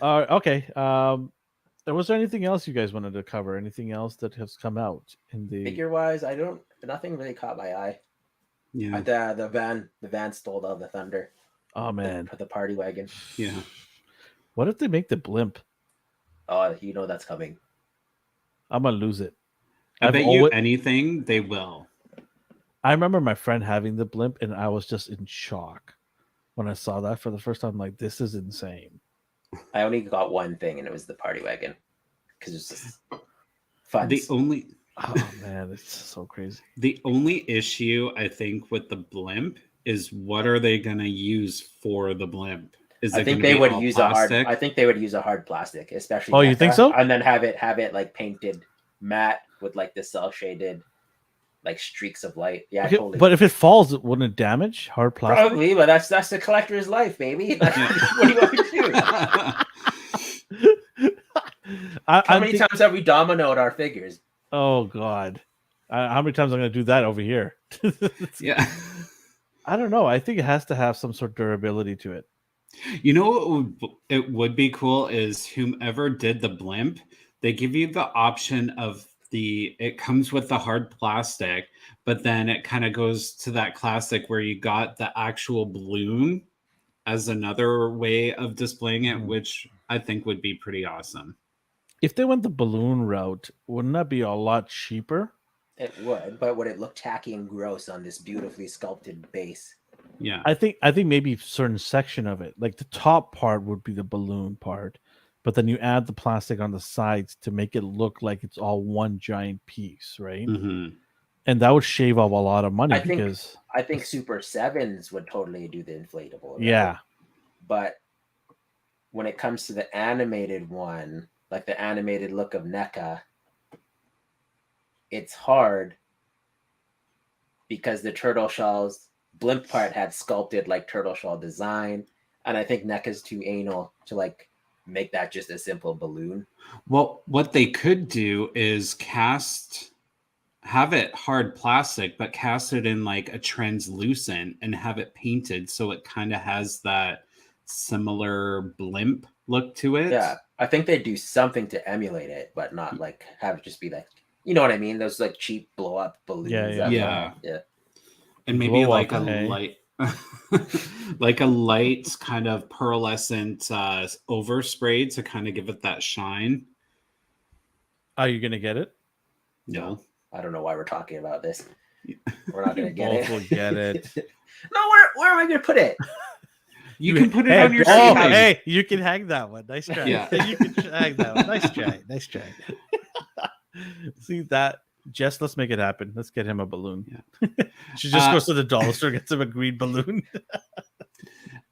Okay. Was there anything else you guys wanted to cover? Anything else that has come out in the figure wise? Nothing really caught my eye. Yeah. The van stole all the thunder. Oh man. For the party wagon. Yeah. What if they make the blimp? Oh, you know that's coming. I'm gonna lose it. I bet you anything they will. I remember my friend having the blimp, and I was just in shock when I saw that for the first time. Like, this is insane. I only got one thing, and it was the party wagon because it's just fun. Oh man, it's so crazy. The only issue I think with the blimp is what are they gonna use for the blimp? I think they would use plastic? I think they would use a hard plastic, especially. Oh, you think so? And then have it like painted matte with like the cell shaded like streaks of light. Yeah, okay, totally. But if it falls, wouldn't it damage hard plastic? Probably, but that's the collector's life, baby. What do you want me to do? How many times have we dominoed our figures? Oh God, how many times I'm going to do that over here? Yeah, I don't know. I think it has to have some sort of durability to it. You know what it would be cool is whomever did the blimp, they give you the option of it comes with the hard plastic, but then it kind of goes to that classic where you got the actual balloon as another way of displaying it, which I think would be pretty awesome. If they went the balloon route, wouldn't that be a lot cheaper? It would, but would it look tacky and gross on this beautifully sculpted base? Yeah, I think maybe a certain section of it, like the top part would be the balloon part, but then you add the plastic on the sides to make it look like it's all one giant piece, right? Mm-hmm. And that would shave off a lot of money I think Super 7s would totally do the inflatable. Right? Yeah. But when it comes to the animated one, like the animated look of NECA, it's hard because the turtle shell's blimp part had sculpted like turtle shell design, and I think Neca's too anal to like make that just a simple balloon. Well, what they could do is have it hard plastic, but cast it in like a translucent and have it painted so it kind of has that similar blimp look to it. Yeah, I think they do something to emulate it, but not like have it just be like, you know what I mean? Those like cheap blow up balloons. Yeah. And maybe Blow like up, a hey? light, like a light kind of pearlescent overspray to kind of give it that shine. Are you gonna get it? No. I don't know why we're talking about this. We're not gonna get Both it. will get it. No, where am I gonna put it? You can put it Hey, on your oh, ceiling. hey, you can hang that one. Nice try. Yeah. You can hang that one. Nice try. Nice try. See that? Jess, let's make it happen. Let's get him a balloon. Yeah. She just goes to the dollar store, gets him a green balloon.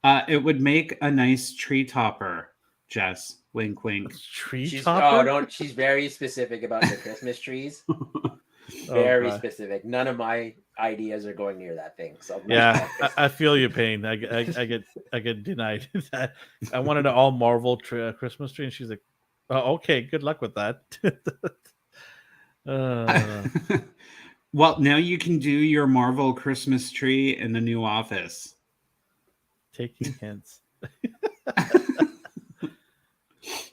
It would make a nice tree topper, Jess. Wink, wink. Tree She's topper? she's very specific about the Christmas trees. Very God. specific. None of my ideas are going near that thing. So Yeah, I feel your pain. I get denied that. I wanted an all Marvel Christmas tree, and she's like, "Oh, okay, good luck with that." Well, now you can do your Marvel Christmas tree in the new office. Taking hints.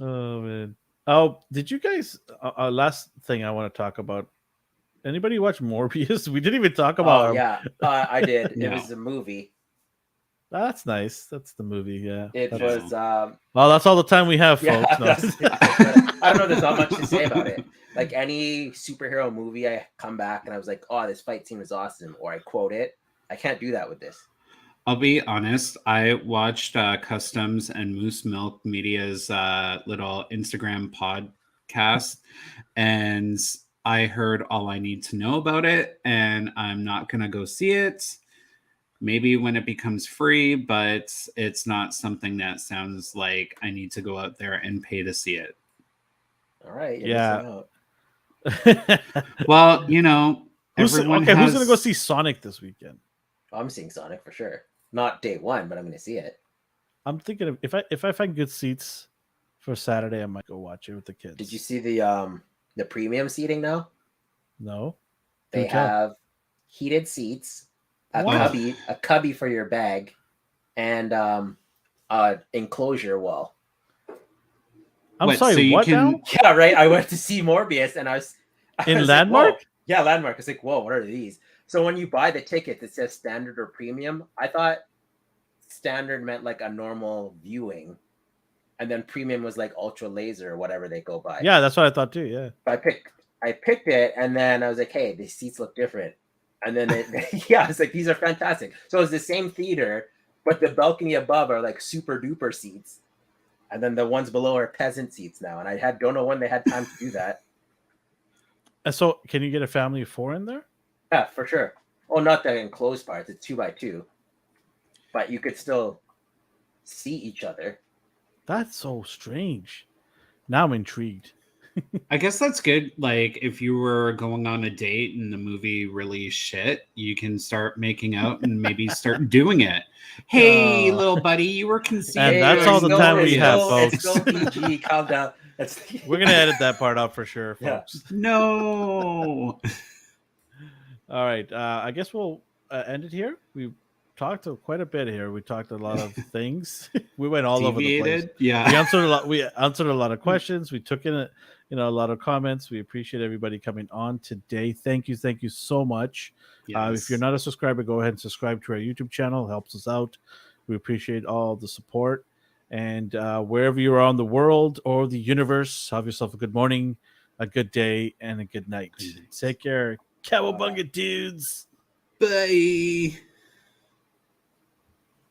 Oh man. Oh, did you guys? Last thing I want to talk about. Anybody watch Morbius? We didn't even talk about. Oh yeah, I did. No. It was a movie. That's nice. That's the movie. Yeah. It That's- was. Well, that's all the time we have, Yeah, folks. No. I don't know. There's not much to say about it. Like any superhero movie, I come back and I was like, "Oh, this fight scene was awesome," or I quote it. I can't do that with this. I'll be honest. I watched Customs and Moose Milk Media's little Instagram podcast, and I heard all I need to know about it, and I'm not going to go see it. Maybe when it becomes free, but it's not something that sounds like I need to go out there and pay to see it. All right. Yeah. Well, you know, who's going to go see Sonic this weekend? I'm seeing Sonic for sure. Not day one, but I'm going to see it. I'm thinking of if I find good seats for Saturday, I might go watch it with the kids. Did you see the premium seating now? No. They have heated seats, a cubby for your bag, and enclosure wall. I'm sorry. So what now? Yeah, right. I went to see Morbius, and I was Landmark. Like, yeah, Landmark. I was like, whoa, what are these? So when you buy the ticket that says standard or premium, I thought standard meant like a normal viewing, and then premium was like ultra laser or whatever they go by. Yeah, that's what I thought too. Yeah. I picked it, and then I was like, hey, these seats look different. And then I was like, these are fantastic. So it was the same theater, but the balcony above are like super duper seats. And then the ones below are peasant seats now. And I don't know when they had time to do that. And so can you get a family of 4 in there? Yeah, for sure. Well, not the enclosed parts. It's 2x2. But you could still see each other. That's so strange. Now I'm intrigued. I guess that's good. Like if you were going on a date and the movie really shit, you can start making out and maybe start doing it. Hey, little buddy, you were conceived. And that's all the time we have, folks. It's still PG. Calm down. We're gonna edit that part out for sure, folks. Yeah. No. All right. I guess we'll end it here. We talked quite a bit here. We talked a lot of things. We went all over the place. Yeah. We answered a lot of questions. We took in a lot of comments. We appreciate everybody coming on today. Thank you so much. Yes. If you're not a subscriber, go ahead and subscribe to our YouTube channel. It helps us out. We appreciate all the support. And wherever you are in the world or the universe, have yourself a good morning, a good day, and a good night. Take care. Cowabunga, dudes. Bye.